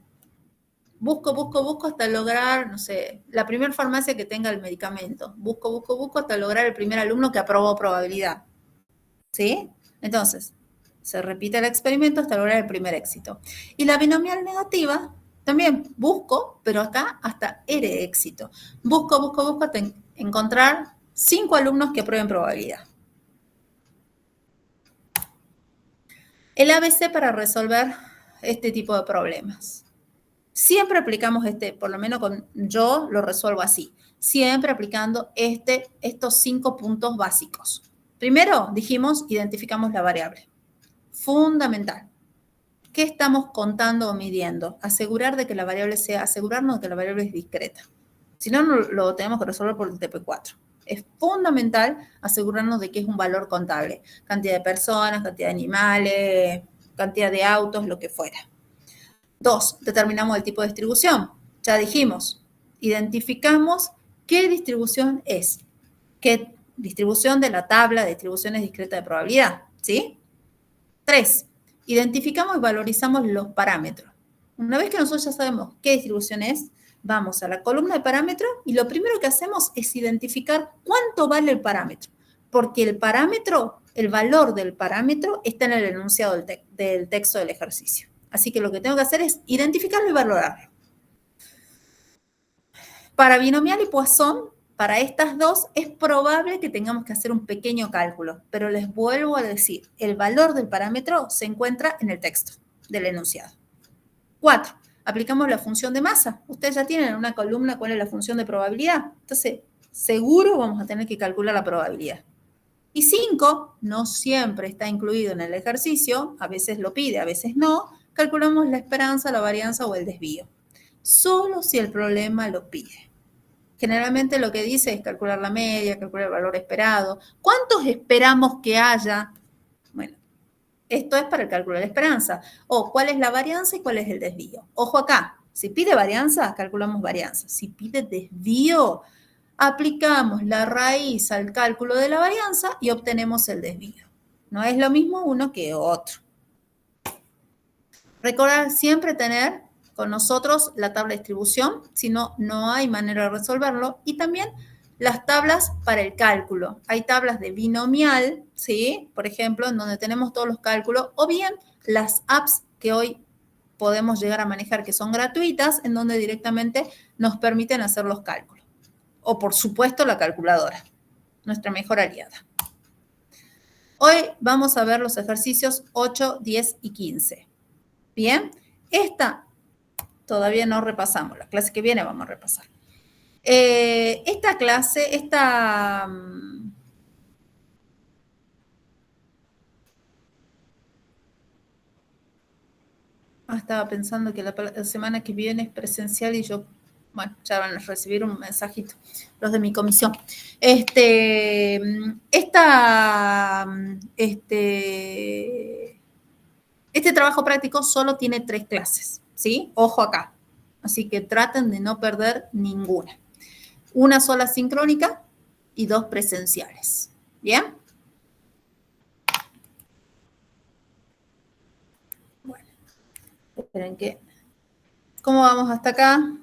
Busco hasta lograr, no sé, la primera farmacia que tenga el medicamento. Busco hasta lograr el primer alumno que aprobó probabilidad. ¿Sí? Entonces, se repite el experimento hasta lograr el primer éxito. Y la binomial negativa, también busco, pero acá hasta R éxito. Busco hasta encontrar 5 alumnos que aprueben probabilidad. El ABC para resolver este tipo de problemas. Siempre aplicamos por lo menos yo lo resuelvo así. Siempre aplicando estos 5 puntos básicos. Primero, dijimos, identificamos la variable. Fundamental. ¿Qué estamos contando o midiendo? Asegurarnos de que la variable es discreta. Si no, lo tenemos que resolver por el TP4. Es fundamental asegurarnos de que es un valor contable. Cantidad de personas, cantidad de animales, cantidad de autos, lo que fuera. 2, determinamos el tipo de distribución. Ya dijimos, identificamos qué distribución es. ¿Qué distribución de la tabla de distribuciones discretas de probabilidad? ¿Sí? 3, identificamos y valorizamos los parámetros. Una vez que nosotros ya sabemos qué distribución es, vamos a la columna de parámetros y lo primero que hacemos es identificar cuánto vale el parámetro. Porque el valor del parámetro está en el enunciado del texto del ejercicio. Así que lo que tengo que hacer es identificarlo y valorarlo. Para binomial y Poisson, para estas dos, es probable que tengamos que hacer un pequeño cálculo, pero les vuelvo a decir, el valor del parámetro se encuentra en el texto del enunciado. 4, aplicamos la función de masa. Ustedes ya tienen en una columna cuál es la función de probabilidad. Entonces, seguro vamos a tener que calcular la probabilidad. Y 5, no siempre está incluido en el ejercicio, a veces lo pide, a veces no. Calculamos la esperanza, la varianza o el desvío. Solo si el problema lo pide. Generalmente lo que dice es calcular la media, calcular el valor esperado. ¿Cuántos esperamos que haya? Bueno, esto es para el cálculo de la esperanza. O cuál es la varianza y cuál es el desvío. Ojo acá, si pide varianza, calculamos varianza. Si pide desvío, aplicamos la raíz al cálculo de la varianza y obtenemos el desvío. No es lo mismo uno que otro. Recordar siempre tener con nosotros la tabla de distribución, si no, no hay manera de resolverlo. Y también las tablas para el cálculo. Hay tablas de binomial, ¿sí? Por ejemplo, en donde tenemos todos los cálculos, o bien las apps que hoy podemos llegar a manejar, que son gratuitas, en donde directamente nos permiten hacer los cálculos. O, por supuesto, la calculadora, nuestra mejor aliada. Hoy vamos a ver los ejercicios 8, 10 y 15. Bien, esta todavía no repasamos, la clase que viene vamos a repasar. Esta clase, estaba pensando que la semana que viene es presencial y yo, bueno, ya van a recibir un mensajito, los de mi comisión. Este trabajo práctico solo tiene 3 clases, ¿sí? Ojo acá. Así que traten de no perder ninguna. Una sola sincrónica y 2 presenciales. ¿Bien? Esperen que... ¿Cómo vamos hasta acá?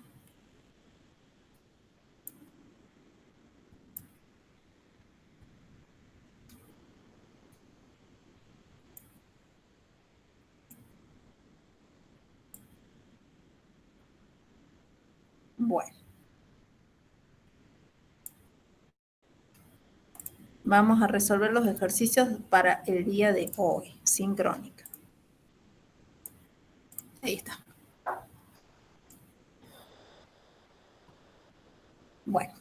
Bueno. Vamos a resolver los ejercicios para el día de hoy, sincrónica. Ahí está. Bueno,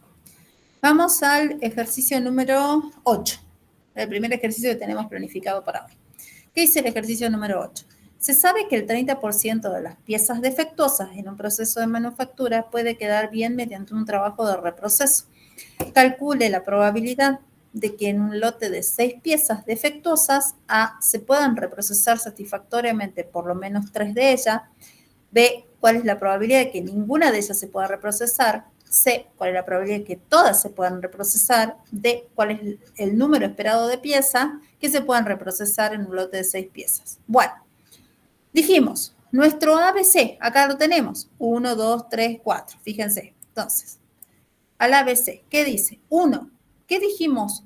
vamos al ejercicio número 8. El primer ejercicio que tenemos planificado para hoy. ¿Qué dice el ejercicio número 8? Se sabe que el 30% de las piezas defectuosas en un proceso de manufactura puede quedar bien mediante un trabajo de reproceso. Calcule la probabilidad de que en un lote de 6 piezas defectuosas, A, se puedan reprocesar satisfactoriamente por lo menos 3 de ellas, B, cuál es la probabilidad de que ninguna de ellas se pueda reprocesar, C, cuál es la probabilidad de que todas se puedan reprocesar, D, cuál es el número esperado de piezas que se puedan reprocesar en un lote de 6 piezas. Bueno, dijimos, nuestro ABC, acá lo tenemos, 1, 2, 3, 4, fíjense. Entonces, al ABC, ¿qué dice? 1, ¿qué dijimos?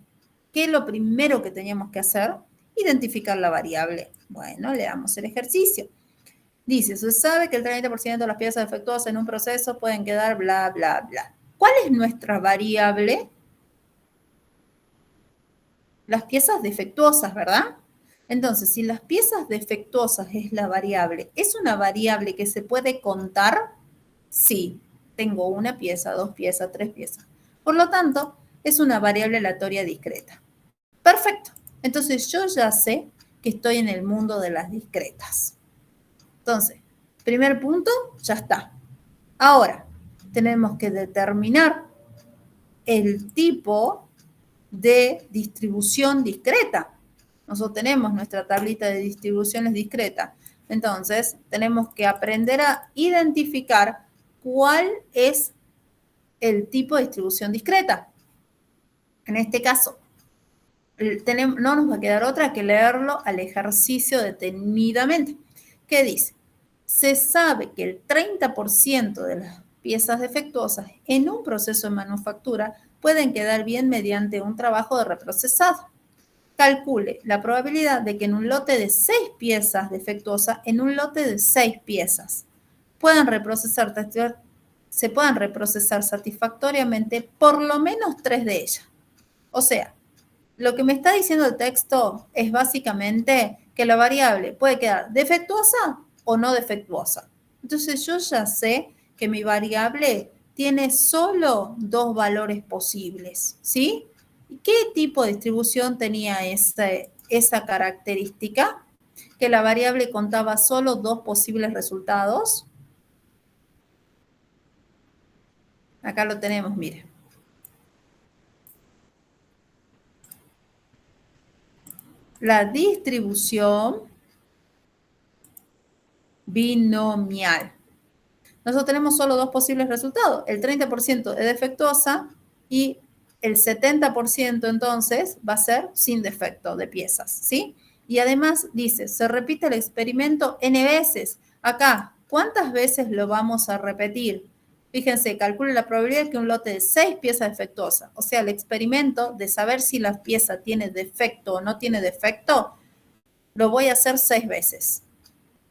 ¿Qué es lo primero que teníamos que hacer? Identificar la variable. Bueno, le damos el ejercicio. Dice, se sabe que el 30% de las piezas defectuosas en un proceso pueden quedar bla, bla, bla. ¿Cuál es nuestra variable? Las piezas defectuosas, ¿verdad? Entonces, si las piezas defectuosas es la variable, ¿es una variable que se puede contar? Sí, tengo una pieza, 2 piezas, 3 piezas. Por lo tanto, es una variable aleatoria discreta. Perfecto. Entonces, yo ya sé que estoy en el mundo de las discretas. Entonces, primer punto, ya está. Ahora, tenemos que determinar el tipo de distribución discreta. Nosotros tenemos nuestra tablita de distribuciones discretas. Entonces, tenemos que aprender a identificar cuál es el tipo de distribución discreta. En este caso, no nos va a quedar otra que leerlo al ejercicio detenidamente. ¿Qué dice? Se sabe que el 30% de las piezas defectuosas en un proceso de manufactura pueden quedar bien mediante un trabajo de reprocesado. Calcule la probabilidad de que en un lote de 6 piezas defectuosas, en un lote de 6 piezas, se puedan reprocesar satisfactoriamente por lo menos 3 de ellas. O sea, lo que me está diciendo el texto es básicamente que la variable puede quedar defectuosa o no defectuosa. Entonces yo ya sé que mi variable tiene solo 2 valores posibles, ¿sí? ¿Qué tipo de distribución tenía esa característica? Que la variable contaba solo 2 posibles resultados. Acá lo tenemos, mire. La distribución binomial. Nosotros tenemos solo 2 posibles resultados. El 30% es defectuosa y el 70% entonces va a ser sin defecto de piezas, ¿sí? Y además dice, se repite el experimento n veces. Acá, ¿cuántas veces lo vamos a repetir? Fíjense, calcule la probabilidad de que un lote de 6 piezas defectuosas, o sea, el experimento de saber si la pieza tiene defecto o no tiene defecto, lo voy a hacer 6 veces.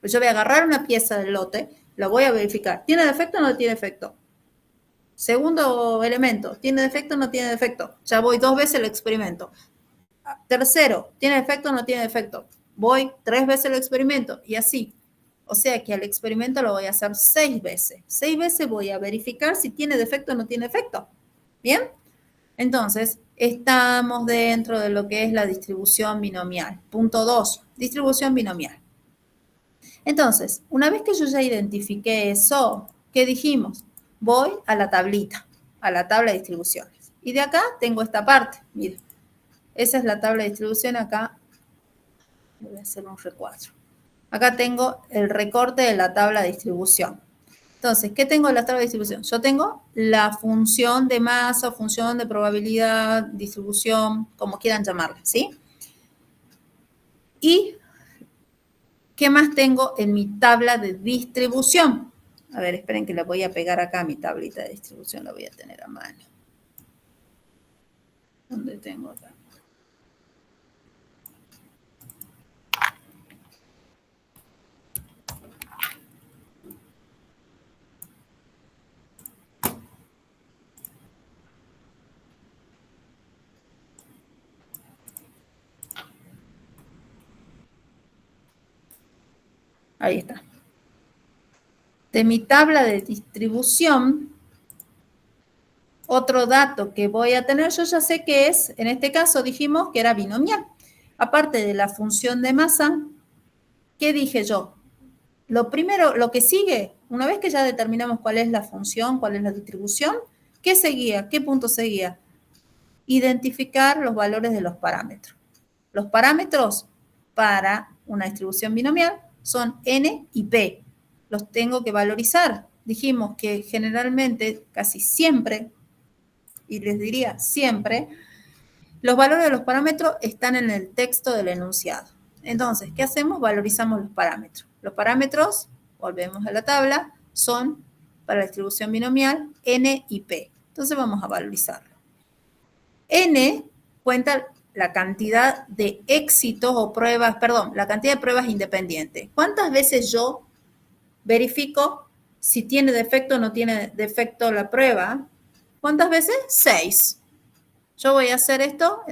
Pues yo voy a agarrar una pieza del lote, la voy a verificar. ¿Tiene defecto o no tiene defecto? Segundo elemento, ¿tiene defecto o no tiene defecto? Ya voy 2 veces el experimento. Tercero, ¿tiene defecto o no tiene defecto? Voy 3 veces el experimento y así. O sea que al experimento lo voy a hacer 6 veces. 6 veces voy a verificar si tiene defecto o no tiene defecto. ¿Bien? Entonces, estamos dentro de lo que es la distribución binomial. Punto 2, distribución binomial. Entonces, una vez que yo ya identifiqué eso, ¿qué dijimos? Voy a la tablita, a la tabla de distribuciones. Y de acá tengo esta parte, miren. Esa es la tabla de distribución acá. Voy a hacer un recuadro. Acá tengo el recorte de la tabla de distribución. Entonces, ¿qué tengo en la tabla de distribución? Yo tengo la función de masa, función de probabilidad, distribución, como quieran llamarla, ¿sí? Y ¿Qué más tengo en mi tabla de distribución? A ver, esperen que la voy a pegar acá a mi tablita de distribución, la voy a tener a mano. ¿Dónde tengo acá? Ahí está. De mi tabla de distribución, otro dato que voy a tener, yo ya sé que es, en este caso dijimos que era binomial. Aparte de la función de masa, ¿qué dije yo? Lo primero, lo que sigue, una vez que ya determinamos cuál es la función, cuál es la distribución, ¿qué seguía? ¿Qué punto seguía? Identificar los valores de los parámetros. Los parámetros para una distribución binomial son n y p. Los tengo que valorizar. Dijimos que generalmente, casi siempre, y les diría siempre, los valores de los parámetros están en el texto del enunciado. Entonces, ¿qué hacemos? Valorizamos los parámetros. Los parámetros, volvemos a la tabla, son para la distribución binomial n y p. Entonces vamos a valorizarlo. N cuenta la cantidad de éxitos o pruebas, perdón, la cantidad de pruebas independientes. ¿Cuántas veces yo verifico si tiene defecto o no tiene defecto la prueba? ¿Cuántas veces? 6. Yo voy a hacer esto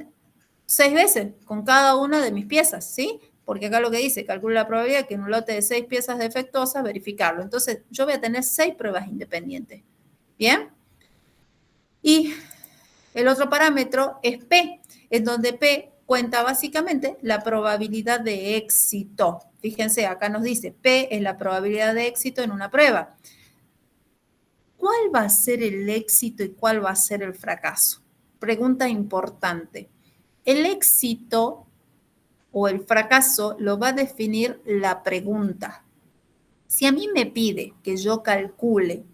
6 veces con cada una de mis piezas, ¿sí? Porque acá lo que dice, calcula la probabilidad que en un lote de 6 piezas defectuosas, verificarlo. Entonces, yo voy a tener 6 pruebas independientes. ¿Bien? Y el otro parámetro es P, en donde P cuenta básicamente la probabilidad de éxito. Fíjense, acá nos dice, P es la probabilidad de éxito en una prueba. ¿Cuál va a ser el éxito y cuál va a ser el fracaso? Pregunta importante. El éxito o el fracaso lo va a definir la pregunta. Si a mí me pide que yo calcule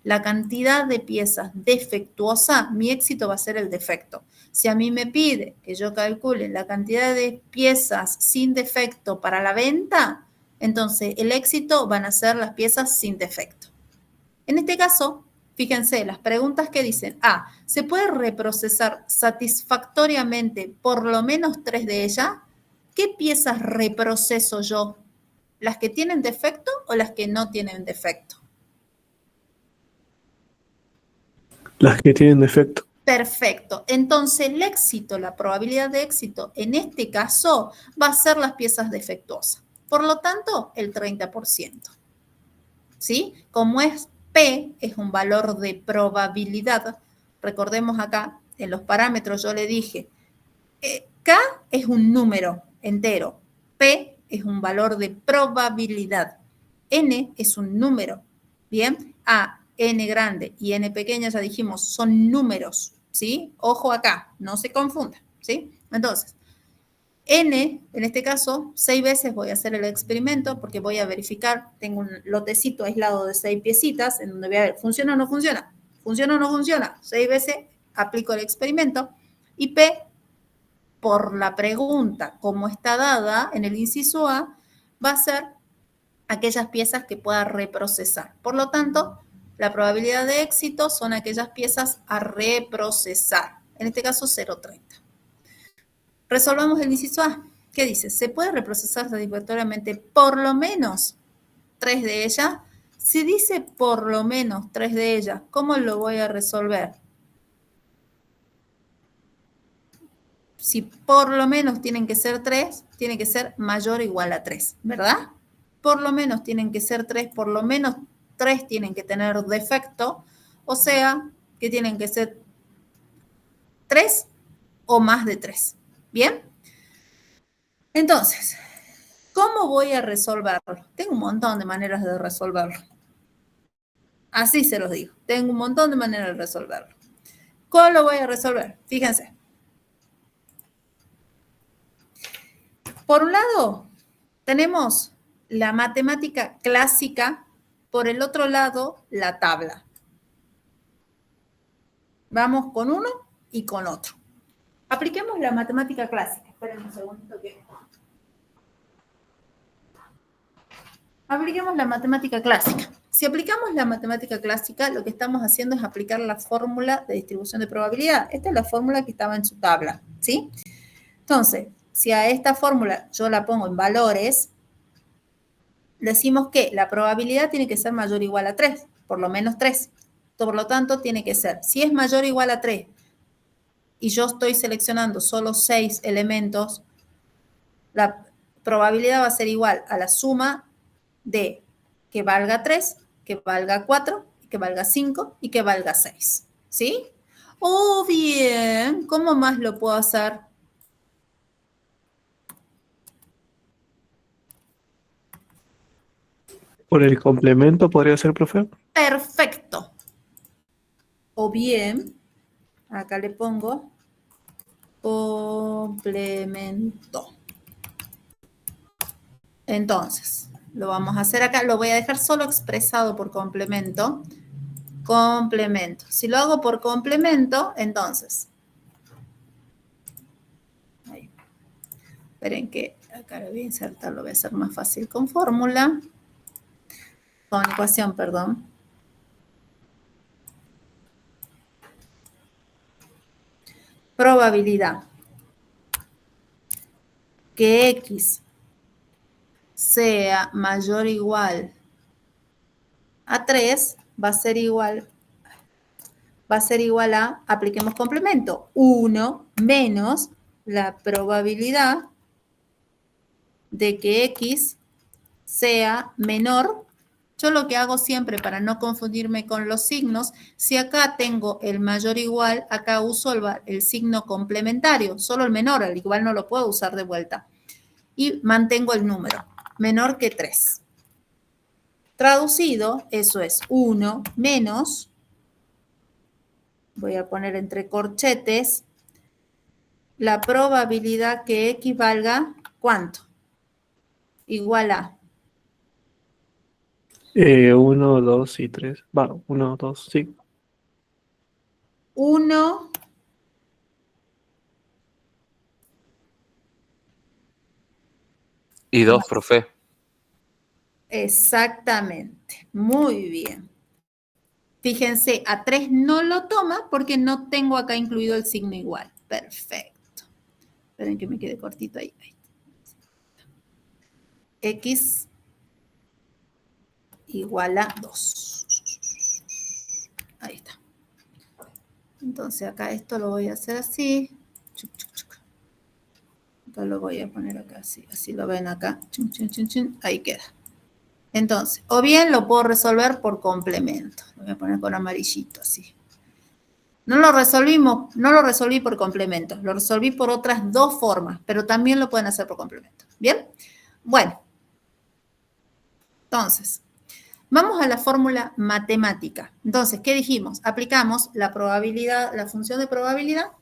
la cantidad de piezas defectuosas, mi éxito va a ser el defecto. Si a mí me pide que yo calcule la cantidad de piezas sin defecto para la venta, entonces el éxito van a ser las piezas sin defecto. En este caso, fíjense, las preguntas que dicen, ¿se puede reprocesar satisfactoriamente por lo menos 3 de ellas? ¿Qué piezas reproceso yo? ¿Las que tienen defecto o las que no tienen defecto? Las que tienen defecto. Perfecto. Entonces, el éxito, la probabilidad de éxito, en este caso, va a ser las piezas defectuosas. Por lo tanto, el 30%. ¿Sí? Como es P, es un valor de probabilidad. Recordemos acá, en los parámetros yo le dije, K es un número entero. P es un valor de probabilidad. N es un número. Bien, N grande y N pequeña, ya dijimos, son números, ¿sí? Ojo acá, no se confunda, ¿sí? Entonces, N, en este caso, 6 veces voy a hacer el experimento porque voy a verificar, tengo un lotecito aislado de 6 piecitas en donde voy a ver, ¿funciona o no funciona? ¿Funciona o no funciona? 6 veces aplico el experimento y P, por la pregunta como está dada en el inciso A, va a ser aquellas piezas que pueda reprocesar. Por lo tanto, la probabilidad de éxito son aquellas piezas a reprocesar. En este caso, 0,30. Resolvamos el inciso A. ¿Qué dice? ¿Se puede reprocesar satisfactoriamente por lo menos 3 de ellas? Si dice por lo menos 3 de ellas, ¿cómo lo voy a resolver? Si por lo menos tienen que ser 3, tiene que ser mayor o igual a 3, ¿verdad? Por lo menos tienen que ser 3, por lo menos 3 tienen que tener defecto, o sea, que tienen que ser 3 o más de 3. ¿Bien? Entonces, ¿cómo voy a resolverlo? Tengo un montón de maneras de resolverlo. Así se los digo. Tengo un montón de maneras de resolverlo. ¿Cómo lo voy a resolver? Fíjense. Por un lado, tenemos la matemática clásica, por el otro lado, la tabla. Vamos con uno y con otro. Apliquemos la matemática clásica. Esperen un segundito que... Apliquemos la matemática clásica. Si aplicamos la matemática clásica, lo que estamos haciendo es aplicar la fórmula de distribución de probabilidad. Esta es la fórmula que estaba en su tabla, ¿sí? Entonces, si a esta fórmula yo la pongo en valores, decimos que la probabilidad tiene que ser mayor o igual a 3, por lo menos 3. Por lo tanto, tiene que ser, si es mayor o igual a 3, y yo estoy seleccionando solo 6 elementos, la probabilidad va a ser igual a la suma de que valga 3, que valga 4, que valga 5 y que valga 6, ¿sí? O bien, ¿cómo más lo puedo hacer? Por el complemento podría ser, profe. Perfecto. O bien, acá le pongo complemento. Entonces, lo vamos a hacer acá. Lo voy a dejar solo expresado por complemento. Complemento. Si lo hago por complemento, entonces. Ahí. Esperen que acá lo voy a insertar, lo voy a hacer más fácil con fórmula. Con ecuación, perdón. Probabilidad que X sea mayor o igual a 3 va a ser igual a, apliquemos complemento, 1 menos la probabilidad de que X sea menor. Yo lo que hago siempre para no confundirme con los signos, si acá tengo el mayor o igual, acá uso el signo complementario, solo el menor, al igual no lo puedo usar de vuelta. Y mantengo el número, menor que 3. Traducido, eso es 1 menos, voy a poner entre corchetes, la probabilidad que X valga, ¿cuánto? Igual a 1, 2 y 3. Va, 1, 2, sí. 1 Y 2, profe. exactamente. Muy bien. Fíjense, a 3 no lo toma porque no tengo acá incluido el signo igual. Perfecto. Esperen que me quede cortito ahí. X igual a 2. Ahí está. Entonces acá esto lo voy a hacer así. Acá lo voy a poner acá así. Así lo ven acá. Ahí queda. Entonces, o bien lo puedo resolver por complemento. Lo voy a poner con amarillito así. No lo resolví por complemento. Lo resolví por otras dos formas, pero también lo pueden hacer por complemento. ¿Bien? Bueno. Entonces, vamos a la fórmula matemática. Entonces, ¿qué dijimos? Aplicamos la probabilidad, la función de probabilidad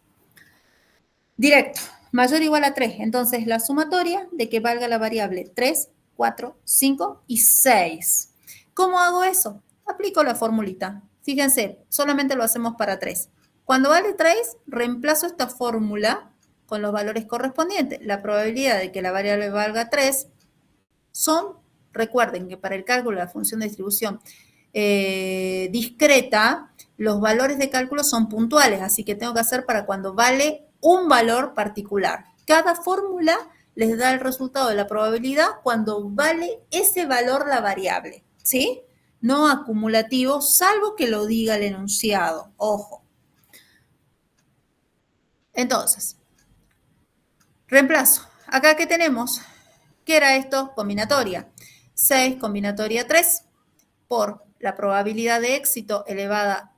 directo, mayor o igual a 3. Entonces, la sumatoria de que valga la variable 3, 4, 5 y 6. ¿Cómo hago eso? Aplico la formulita. Fíjense, solamente lo hacemos para 3. Cuando vale 3, reemplazo esta fórmula con los valores correspondientes. La probabilidad de que la variable valga 3 son, recuerden que para el cálculo de la función de distribución discreta, los valores de cálculo son puntuales, así que tengo que hacer para cuando vale un valor particular. Cada fórmula les da el resultado de la probabilidad cuando vale ese valor la variable, ¿sí? No acumulativo, salvo que lo diga el enunciado, ojo. Entonces, reemplazo. Acá, ¿qué tenemos? ¿Qué era esto? Combinatoria. 6 combinatoria 3 por la probabilidad de éxito elevada,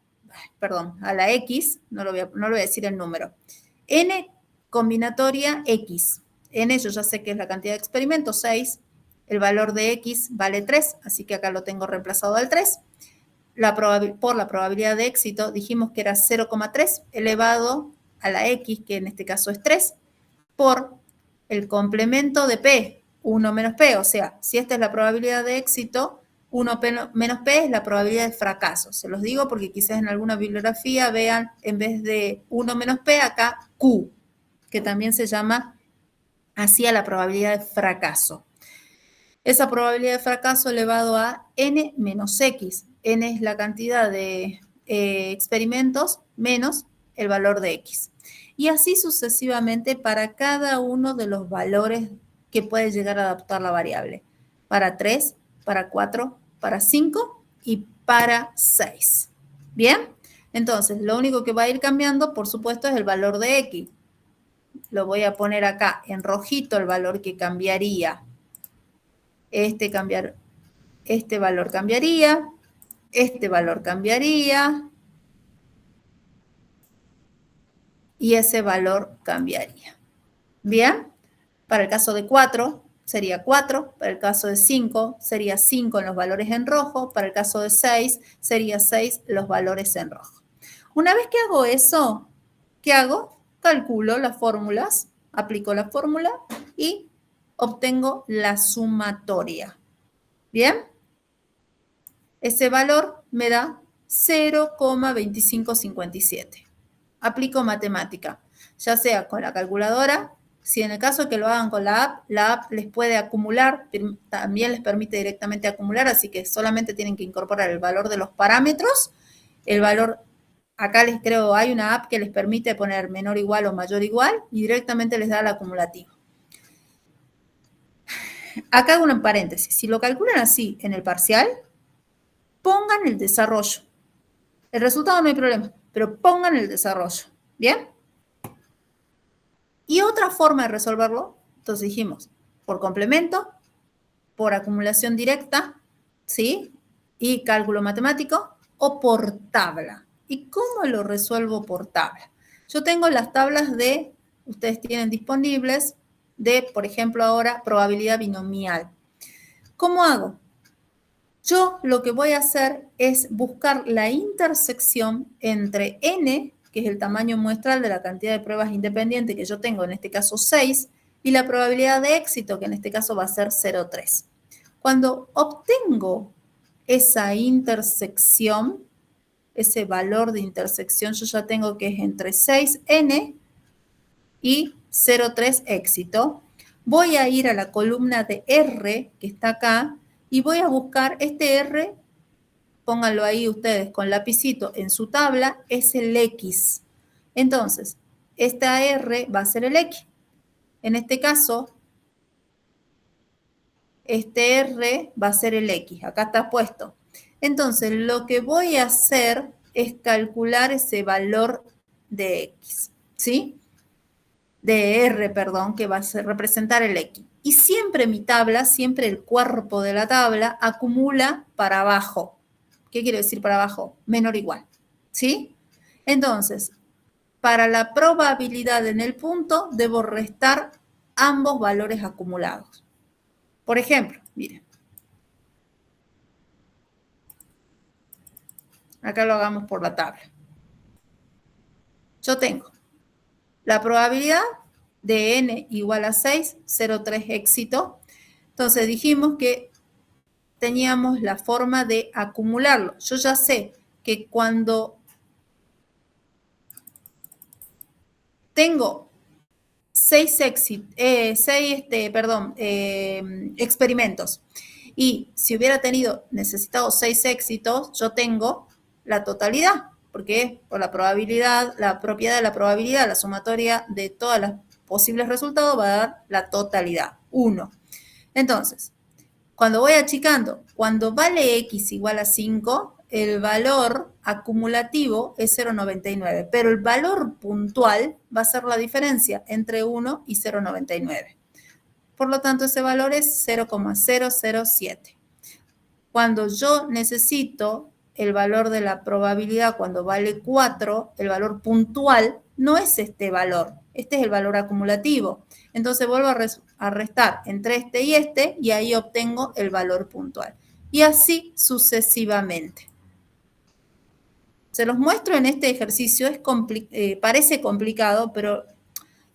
a la X, no le voy a decir el número. N combinatoria X. N yo ya sé que es la cantidad de experimentos, 6. El valor de X vale 3, así que acá lo tengo reemplazado al 3. Por la probabilidad de éxito dijimos que era 0,3 elevado a la X, que en este caso es 3, por el complemento de P, 1 menos P. O sea, si esta es la probabilidad de éxito, 1 menos P es la probabilidad de fracaso. Se los digo porque quizás en alguna bibliografía vean, en vez de 1 menos P, acá Q, que también se llama así a la probabilidad de fracaso. esa probabilidad de fracaso elevado a n menos x. N es la cantidad de experimentos menos el valor de x. Y así sucesivamente para cada uno de los valores que puede llegar a adaptar la variable. Para 3, para 4, para 5 y para 6. ¿Bien? Entonces, lo único que va a ir cambiando, por supuesto, es el valor de x. Lo voy a poner acá en rojito, el valor que cambiaría. Este valor cambiaría, este valor cambiaría y ese valor cambiaría. ¿Bien? Para el caso de 4 sería 4, para el caso de 5 sería 5 en los valores en rojo, para el caso de 6 sería 6 los valores en rojo. Una vez que hago eso, ¿qué hago? Calculo las fórmulas, aplico la fórmula y obtengo la sumatoria. ¿Bien? Ese valor me da 0,2557. Aplico matemática, ya sea con la calculadora, si en el caso que lo hagan con la app les puede acumular, también les permite directamente acumular, así que solamente tienen que incorporar el valor de los parámetros, el valor, acá les creo, hay una app que les permite poner menor igual o mayor igual y directamente les da el acumulativo. Acá hago un paréntesis, si lo calculan así en el parcial, pongan el desarrollo. El resultado no hay problema, pero pongan el desarrollo. ¿Bien? Y otra forma de resolverlo, entonces dijimos, por complemento, por acumulación directa, ¿sí? Y cálculo matemático, o por tabla. ¿Y cómo lo resuelvo por tabla? Yo tengo las tablas de, ustedes tienen disponibles, de, por ejemplo, ahora, probabilidad binomial. ¿Cómo hago? Yo lo que voy a hacer es buscar la intersección entre n, que es el tamaño muestral de la cantidad de pruebas independientes que yo tengo, en este caso 6, y la probabilidad de éxito, que en este caso va a ser 0,3. Cuando obtengo esa intersección, ese valor de intersección, yo ya tengo que es entre 6n y 0,3 éxito. Voy a ir a la columna de R, que está acá, y voy a buscar este R, pónganlo ahí ustedes con lapicito en su tabla, es el X. Entonces, esta R va a ser el X. En este caso, este R va a ser el X. Acá está puesto. Entonces, lo que voy a hacer es calcular ese valor de X, ¿sí? De R, perdón, que va a representar el X. Y siempre mi tabla, siempre el cuerpo de la tabla acumula para abajo. ¿Qué quiere decir para abajo? Menor o igual, ¿sí? Entonces, para la probabilidad en el punto, debo restar ambos valores acumulados. Por ejemplo, miren. Acá lo hagamos por la tabla. Yo tengo la probabilidad de n igual a 6, 0,3 éxito. Entonces dijimos que teníamos la forma de acumularlo. Yo ya sé que cuando tengo 6 experimentos y si hubiera necesitado 6 éxitos, yo tengo la totalidad, porque por la probabilidad, la propiedad de la probabilidad, la sumatoria de todos los posibles resultados va a dar la totalidad, 1. Entonces, cuando voy achicando, cuando vale x igual a 5, el valor acumulativo es 0,99, pero el valor puntual va a ser la diferencia entre 1 y 0,99. Por lo tanto, ese valor es 0,007. Cuando yo necesito el valor de la probabilidad, cuando vale 4, el valor puntual no es este valor, este es el valor acumulativo. Entonces vuelvo a restar entre este y ahí obtengo el valor puntual. Y así sucesivamente. Se los muestro en este ejercicio, parece complicado, pero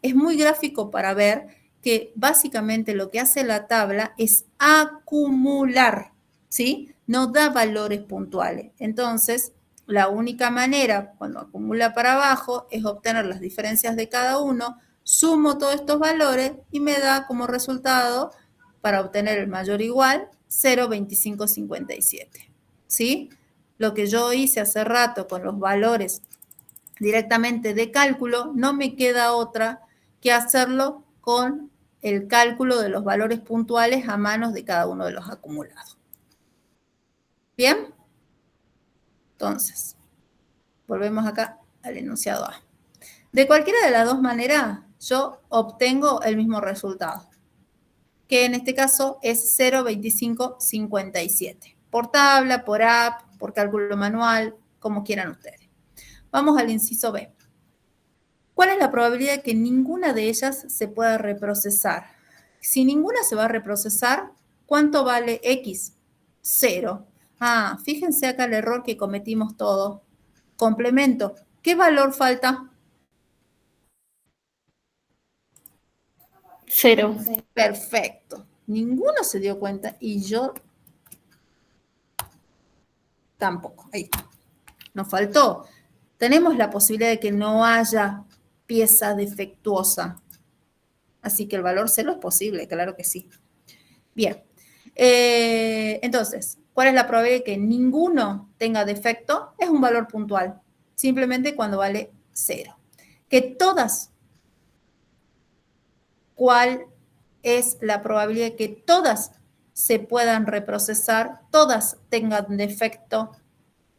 es muy gráfico para ver que básicamente lo que hace la tabla es acumular, ¿sí? No da valores puntuales. Entonces, la única manera, cuando acumula para abajo, es obtener las diferencias de cada uno, sumo todos estos valores y me da como resultado para obtener el mayor o igual, 0,2557. ¿Sí? Lo que yo hice hace rato con los valores directamente de cálculo, no me queda otra que hacerlo con el cálculo de los valores puntuales a manos de cada uno de los acumulados. ¿Bien? Entonces, volvemos acá al enunciado A. De cualquiera de las dos maneras, yo obtengo el mismo resultado, que en este caso es 0,2557. Por tabla, por app, por cálculo manual, como quieran ustedes. Vamos al inciso B. ¿Cuál es la probabilidad de que ninguna de ellas se pueda reprocesar? Si ninguna se va a reprocesar, ¿cuánto vale X? 0. Ah, fíjense acá el error que cometimos todos. Complemento. ¿Qué valor falta? 0. Perfecto. Ninguno se dio cuenta y yo tampoco. Ahí está. Nos faltó. Tenemos la posibilidad de que no haya pieza defectuosa. Así que el valor 0 es posible, claro que sí. Bien. Entonces, ¿cuál es la probabilidad de que ninguno tenga defecto? Es un valor puntual. Simplemente cuando vale 0. Que todas. ¿Cuál es la probabilidad de que todas se puedan reprocesar, todas tengan defecto?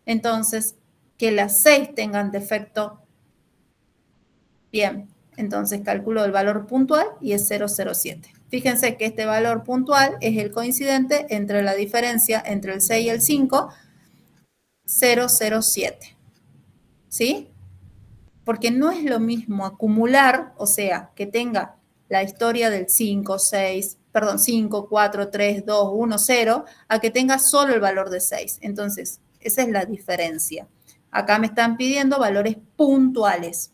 Entonces, que las 6 tengan defecto. Bien, entonces calculo el valor puntual y es 0,07. Fíjense que este valor puntual es el coincidente entre la diferencia entre el 6 y el 5, 0,07. ¿Sí? Porque no es lo mismo acumular, o sea, que tenga la historia del 5, 4, 3, 2, 1, 0, a que tenga solo el valor de 6. Entonces, esa es la diferencia. Acá me están pidiendo valores puntuales.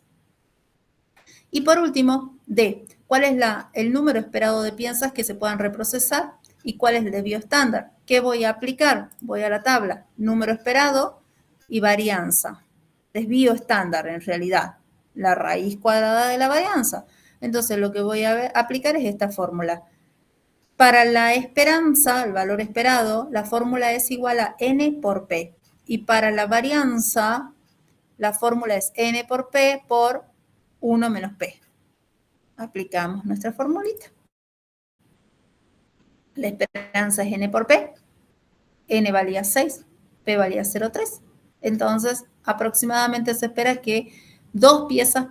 Y por último, D. ¿Cuál es el número esperado de piezas que se puedan reprocesar? ¿Y cuál es el desvío estándar? ¿Qué voy a aplicar? Voy a la tabla, número esperado y varianza. Desvío estándar, en realidad, la raíz cuadrada de la varianza. Entonces, lo que voy a aplicar es esta fórmula. Para la esperanza, el valor esperado, la fórmula es igual a N por P. Y para la varianza, la fórmula es N por P por 1 menos P. Aplicamos nuestra formulita. La esperanza es N por P. N valía 6, P valía 0,3. Entonces, aproximadamente se espera que 2 piezas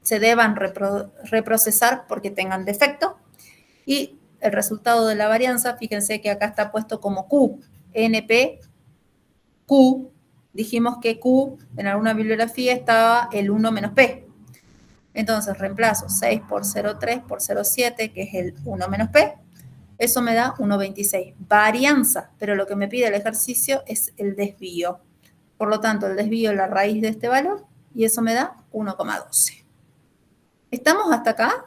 se deban reprocesar porque tengan defecto. Y el resultado de la varianza, fíjense que acá está puesto como Q, NP, Q. Dijimos que Q en alguna bibliografía estaba el 1 menos P. Entonces, reemplazo 6 por 0,3 por 0,7, que es el 1 menos P. Eso me da 1,26. Varianza, pero lo que me pide el ejercicio es el desvío. Por lo tanto, el desvío es la raíz de este valor y eso me da 1,12. ¿Estamos hasta acá?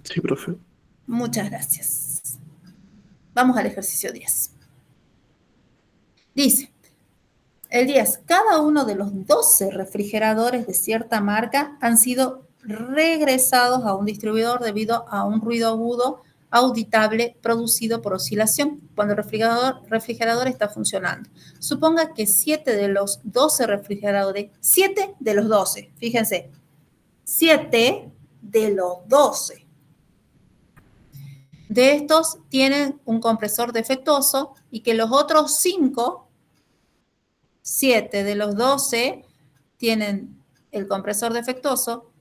Sí, profe. Muchas gracias. Vamos al ejercicio 10. Dice, el 10, cada uno de los 12 refrigeradores de cierta marca han sido regresados a un distribuidor debido a un ruido agudo auditable producido por oscilación cuando el refrigerador está funcionando. Suponga que 7 de los 12 refrigeradores, 7 de los 12, fíjense, 7 de los 12 de estos tienen un compresor defectuoso y que los otros 5, 7 de los 12 tienen el compresor defectuoso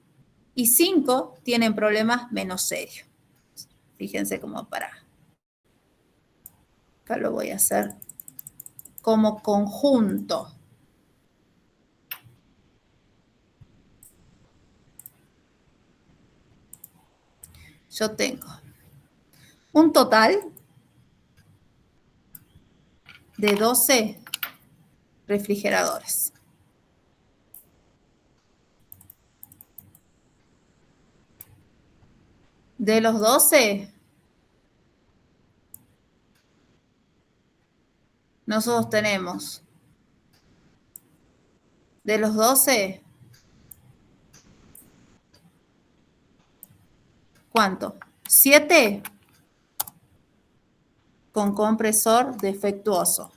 y 5 tienen problemas menos serios. Fíjense cómo para. Acá lo voy a hacer como conjunto. Yo tengo un total de 12 refrigeradores. De los 12, nosotros tenemos De los 12, ¿cuánto? 7 con compresor defectuoso.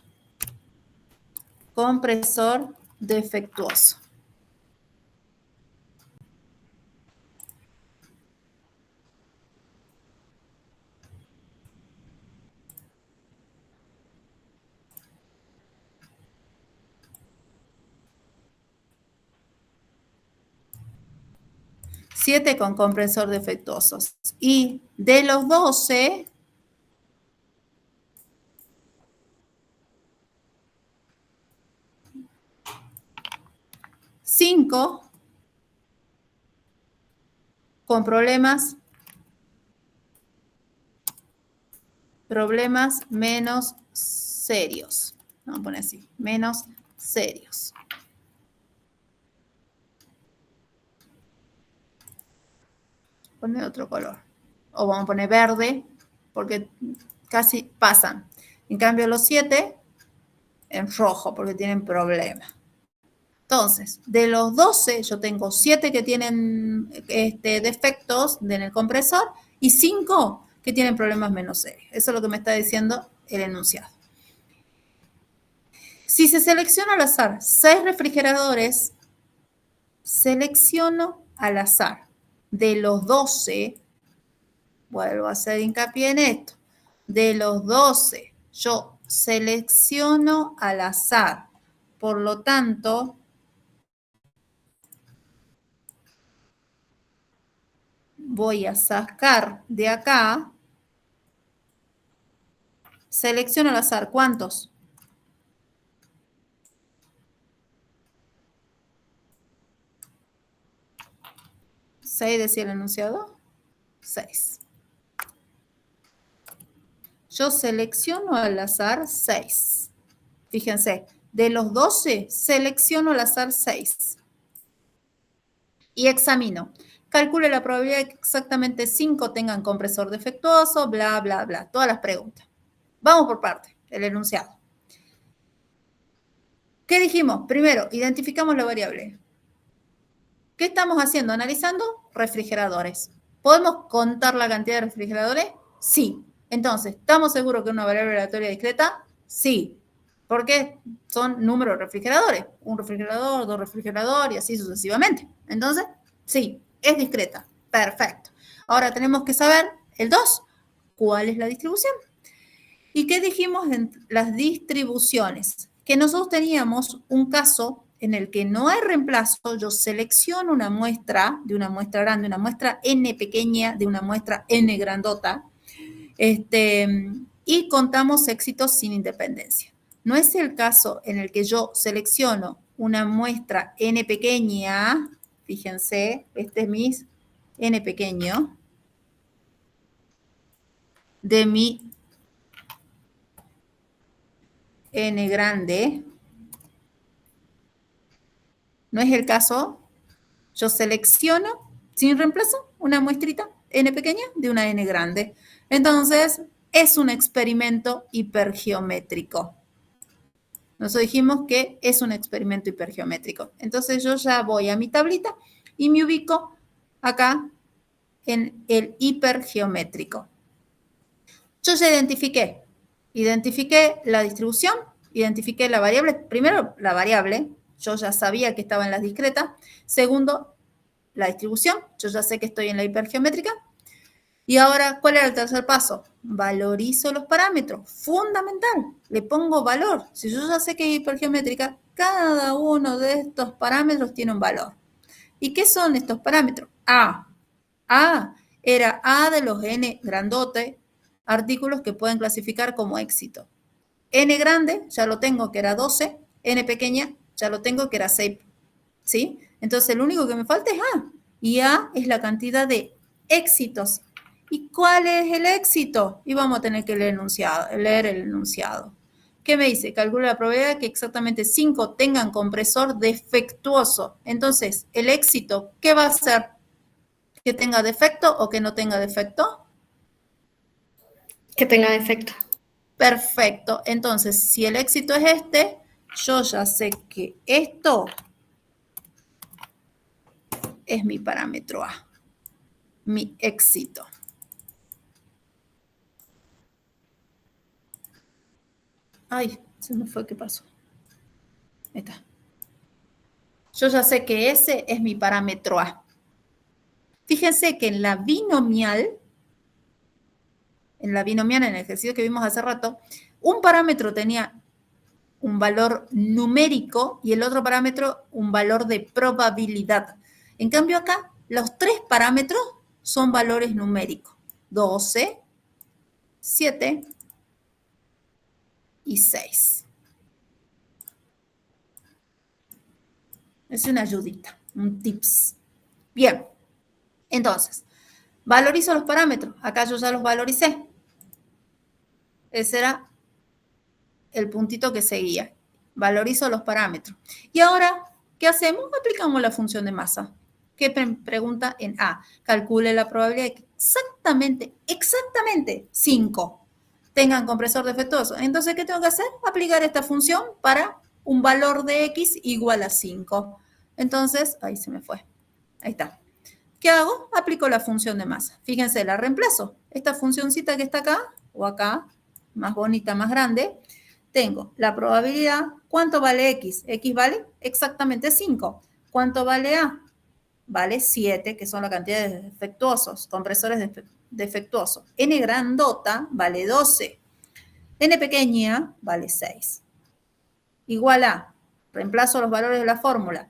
Compresor defectuoso. Siete con compresor defectuosos. Y de los 12, cinco con problemas menos serios. Vamos a poner así, menos serios. Poner otro color. O vamos a poner verde, porque casi pasan. En cambio, los 7 en rojo, porque tienen problemas. Entonces, de los 12, yo tengo 7 que tienen defectos en el compresor y 5 que tienen problemas menos serios. Eso es lo que me está diciendo el enunciado. Si se selecciona al azar 6 refrigeradores, selecciono al azar de los 12, vuelvo a hacer hincapié en esto, de los 12 yo selecciono al azar, por lo tanto, voy a sacar de acá, selecciono al azar, ¿cuántos? 6 decía el enunciado. 6. Yo selecciono al azar 6. Fíjense, de los 12 selecciono al azar 6. Y examino. Calcule la probabilidad de que exactamente 5 tengan compresor defectuoso, bla, bla, bla. Todas las preguntas. Vamos por parte, el enunciado. ¿Qué dijimos? Primero, identificamos la variable. ¿Qué estamos haciendo? Analizando refrigeradores. ¿Podemos contar la cantidad de refrigeradores? Sí. Entonces, ¿estamos seguros que es una variable aleatoria discreta? Sí. Porque son números de refrigeradores. Un refrigerador, 2 refrigeradores y así sucesivamente. Entonces, sí, es discreta. Perfecto. Ahora tenemos que saber, el 2, ¿cuál es la distribución? ¿Y qué dijimos en las distribuciones? Que nosotros teníamos un caso en el que no hay reemplazo, yo selecciono una muestra de una muestra grande, una muestra n pequeña de una muestra n grandota, y contamos éxitos sin independencia. No es el caso en el que yo selecciono una muestra n pequeña, fíjense, este es mi n pequeño, de mi n grande. No es el caso, yo selecciono sin reemplazo una muestrita n pequeña de una n grande. Entonces, es un experimento hipergeométrico. Nosotros dijimos que es un experimento hipergeométrico. Entonces, yo ya voy a mi tablita y me ubico acá en el hipergeométrico. Yo ya identifiqué la distribución, identifiqué la variable. Primero, la variable. Yo ya sabía que estaba en las discretas. Segundo, la distribución. Yo ya sé que estoy en la hipergeométrica. Y ahora, ¿cuál era el tercer paso? Valorizo los parámetros. Fundamental. Le pongo valor. Si yo ya sé que es hipergeométrica, cada uno de estos parámetros tiene un valor. ¿Y qué son estos parámetros? A. A era A de los n grandote, artículos que pueden clasificar como éxito. N grande, ya lo tengo, que era 12. N pequeña, ya lo tengo, que era 6. ¿Sí? Entonces, lo único que me falta es A. Y A es la cantidad de éxitos. ¿Y cuál es el éxito? Y vamos a tener que leer el enunciado. ¿Qué me dice? Calcula la probabilidad de que exactamente 5 tengan compresor defectuoso. Entonces, el éxito, ¿qué va a ser? ¿Que tenga defecto o que no tenga defecto? Que tenga defecto. Perfecto. Entonces, si el éxito es este, yo ya sé que esto es mi parámetro A, mi éxito. Ay, se me fue, ¿qué pasó? Ahí está. Yo ya sé que ese es mi parámetro A. Fíjense que en la binomial, en el ejercicio que vimos hace rato, un parámetro tenía un valor numérico y el otro parámetro un valor de probabilidad. En cambio acá, los tres parámetros son valores numéricos. 12, 7 y 6. Es una ayudita, un tips. Bien, entonces, valorizo los parámetros. Acá yo ya los valoricé. Ese era el puntito que seguía. Valorizo los parámetros. Y ahora, ¿qué hacemos? Aplicamos la función de masa. ¿Qué pregunta en A? Calcule la probabilidad de que exactamente 5 tengan compresor defectuoso. Entonces, ¿qué tengo que hacer? Aplicar esta función para un valor de X igual a 5. Entonces, ahí se me fue. Ahí está. ¿Qué hago? Aplico la función de masa. Fíjense, la reemplazo. Esta funcioncita que está acá, o acá, más bonita, más grande, tengo la probabilidad. ¿Cuánto vale X? X vale exactamente 5. ¿Cuánto vale A? Vale 7, que son la cantidad de defectuosos, compresores defectuosos. N grandota vale 12. N pequeña vale 6. Igual a, reemplazo los valores de la fórmula.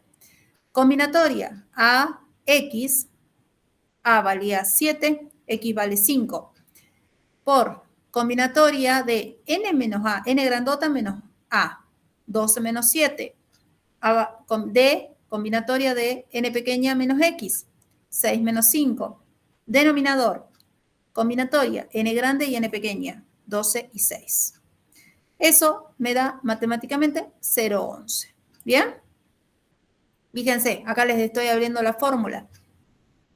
Combinatoria A, X, A valía 7, X vale 5. Por combinatoria de N menos A, N grandota menos A, 12 menos 7. D, combinatoria de N pequeña menos X, 6 menos 5. Denominador, combinatoria N grande y N pequeña, 12 y 6. Eso me da matemáticamente 0,11. ¿Bien? Fíjense, acá les estoy abriendo la fórmula.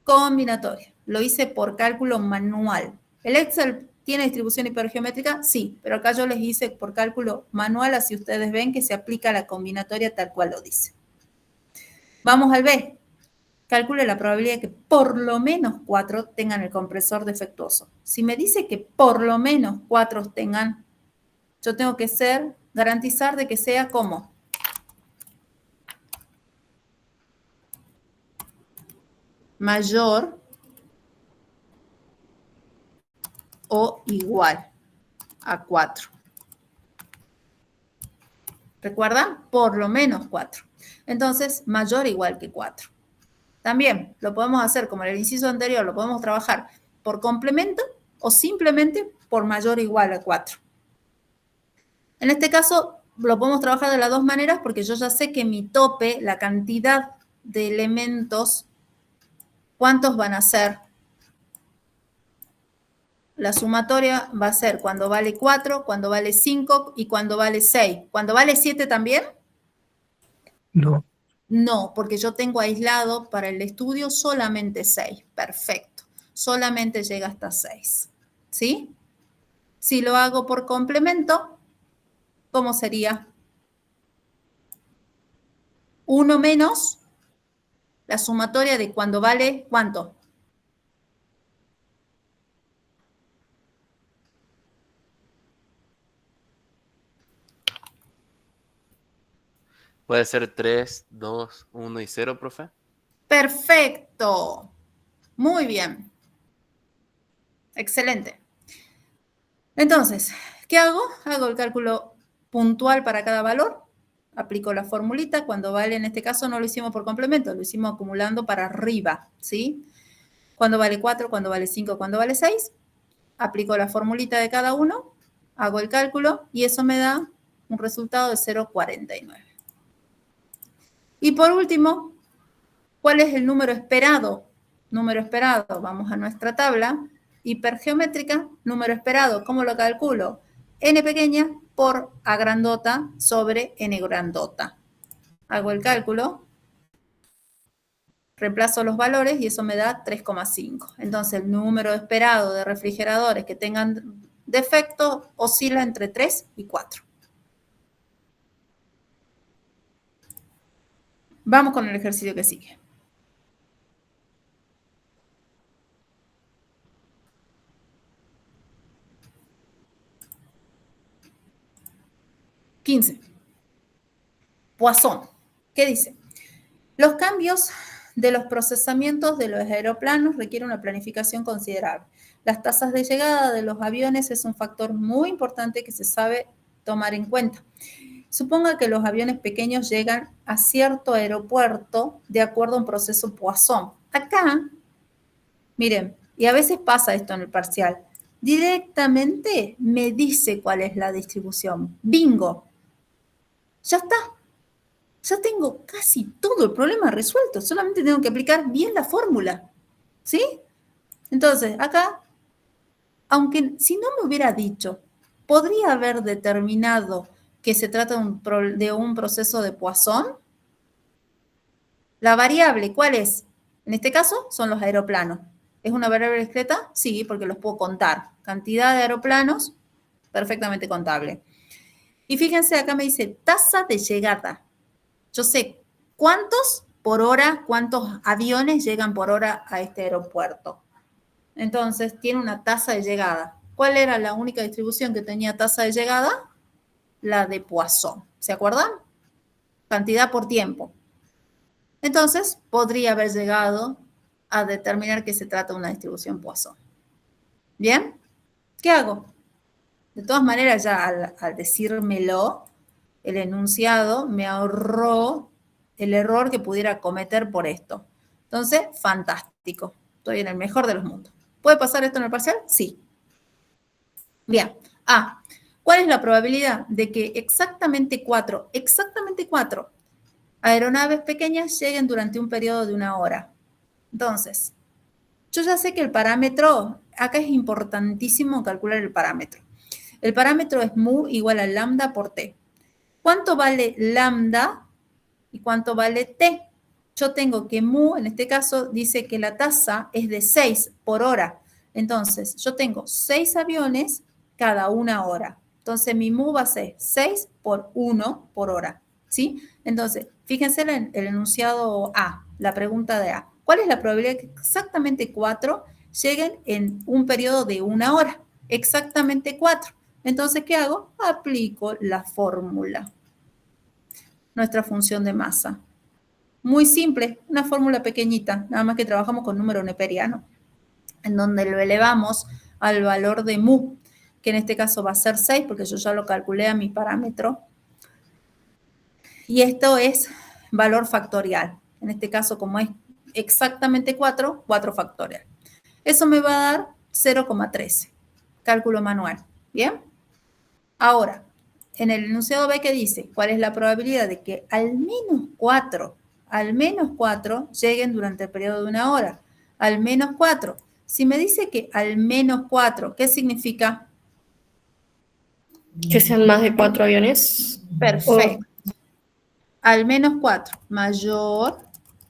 Combinatoria. Lo hice por cálculo manual. ¿El Excel tiene distribución hipergeométrica? Sí, pero acá yo les hice por cálculo manual, así ustedes ven que se aplica la combinatoria tal cual lo dice. Vamos al B. Calcule la probabilidad de que por lo menos 4 tengan el compresor defectuoso. Si me dice que por lo menos 4 tengan, yo tengo que garantizar de que sea como mayor o igual a 4. ¿Recuerdan? Por lo menos 4. Entonces, mayor o igual que 4. También lo podemos hacer como en el inciso anterior, lo podemos trabajar por complemento o simplemente por mayor o igual a 4. En este caso, lo podemos trabajar de las dos maneras porque yo ya sé que mi tope, la cantidad de elementos, ¿cuántos van a ser? La sumatoria va a ser cuando vale 4, cuando vale 5 y cuando vale 6. ¿Cuando vale 7 también? No. No, porque yo tengo aislado para el estudio solamente 6. Perfecto. Solamente llega hasta 6. ¿Sí? Si lo hago por complemento, ¿cómo sería? 1 menos la sumatoria de cuando vale, ¿cuánto? ¿Puede ser 3, 2, 1 y 0, profe? Perfecto. Muy bien. Excelente. Entonces, ¿qué hago? Hago el cálculo puntual para cada valor. Aplico la formulita. Cuando vale, en este caso no lo hicimos por complemento, lo hicimos acumulando para arriba, ¿sí? Cuando vale 4, cuando vale 5, cuando vale 6. Aplico la formulita de cada uno, hago el cálculo y eso me da un resultado de 0,49. Y por último, ¿cuál es el número esperado? Número esperado, vamos a nuestra tabla hipergeométrica, número esperado, ¿cómo lo calculo? N pequeña por A grandota sobre N grandota. Hago el cálculo, reemplazo los valores y eso me da 3,5. Entonces, el número esperado de refrigeradores que tengan defectos oscila entre 3 y 4. Vamos con el ejercicio que sigue. 15. Poisson. ¿Qué dice? Los cambios de los procesamientos de los aeroplanos requieren una planificación considerable. Las tasas de llegada de los aviones es un factor muy importante que se sabe tomar en cuenta. Suponga que los aviones pequeños llegan a cierto aeropuerto de acuerdo a un proceso Poisson. Acá, miren, y a veces pasa esto en el parcial, directamente me dice cuál es la distribución. Bingo. Ya está. Ya tengo casi todo el problema resuelto. Solamente tengo que aplicar bien la fórmula. ¿Sí? Entonces, acá, aunque si no me hubiera dicho, podría haber determinado que se trata de un proceso de Poisson. La variable, ¿cuál es? En este caso, son los aeroplanos. ¿Es una variable discreta? Sí, porque los puedo contar. Cantidad de aeroplanos, perfectamente contable. Y fíjense, acá me dice tasa de llegada. Yo sé cuántos por hora, cuántos aviones llegan por hora a este aeropuerto. Entonces, tiene una tasa de llegada. ¿Cuál era la única distribución que tenía tasa de llegada? La de Poisson. ¿Se acuerdan? Cantidad por tiempo. Entonces, podría haber llegado a determinar que se trata de una distribución Poisson. ¿Bien? ¿Qué hago? De todas maneras, ya al decírmelo, el enunciado me ahorró el error que pudiera cometer por esto. Entonces, fantástico. Estoy en el mejor de los mundos. ¿Puede pasar esto en el parcial? Sí. Bien. A. ¿Cuál es la probabilidad de que exactamente cuatro aeronaves pequeñas lleguen durante un periodo de 1 hora? Entonces, yo ya sé que el parámetro, acá es importantísimo calcular el parámetro. El parámetro es mu igual a lambda por t. ¿Cuánto vale lambda y cuánto vale t? Yo tengo que mu, en este caso, dice que la tasa es de 6 por hora. Entonces, yo tengo 6 aviones cada 1 hora. Entonces, mi mu va a ser 6 por 1 por hora. ¿Sí? Entonces, fíjense en el enunciado A, la pregunta de A. ¿Cuál es la probabilidad de que exactamente 4 lleguen en un periodo de 1 hora? Exactamente 4. Entonces, ¿qué hago? Aplico la fórmula. Nuestra función de masa. Muy simple, una fórmula pequeñita, nada más que trabajamos con número neperiano, en donde lo elevamos al valor de mu, que en este caso va a ser 6, porque yo ya lo calculé a mi parámetro. Y esto es valor factorial. En este caso, como es exactamente 4, 4 factorial. Eso me va a dar 0,13. Cálculo manual. ¿Bien? Ahora, en el enunciado B, ¿qué dice? ¿Cuál es la probabilidad de que al menos 4 lleguen durante el periodo de 1 hora? Al menos 4. Si me dice que al menos 4, ¿qué significa? Que sean más de 4 aviones. Perfecto. Al menos 4, mayor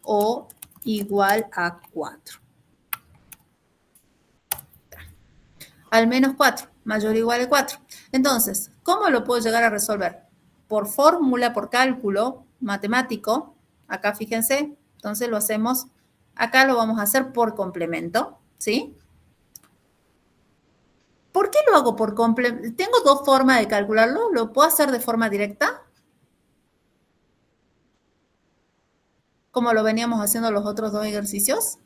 o igual a 4. Al menos 4, mayor o igual a 4. Entonces, ¿cómo lo puedo llegar a resolver? Por fórmula, por cálculo matemático. Acá fíjense, entonces lo hacemos, acá lo vamos a hacer por complemento, ¿sí? ¿Por qué lo hago por complemento? Tengo dos formas de calcularlo. ¿Lo puedo hacer de forma directa? Como lo veníamos haciendo los otros dos ejercicios.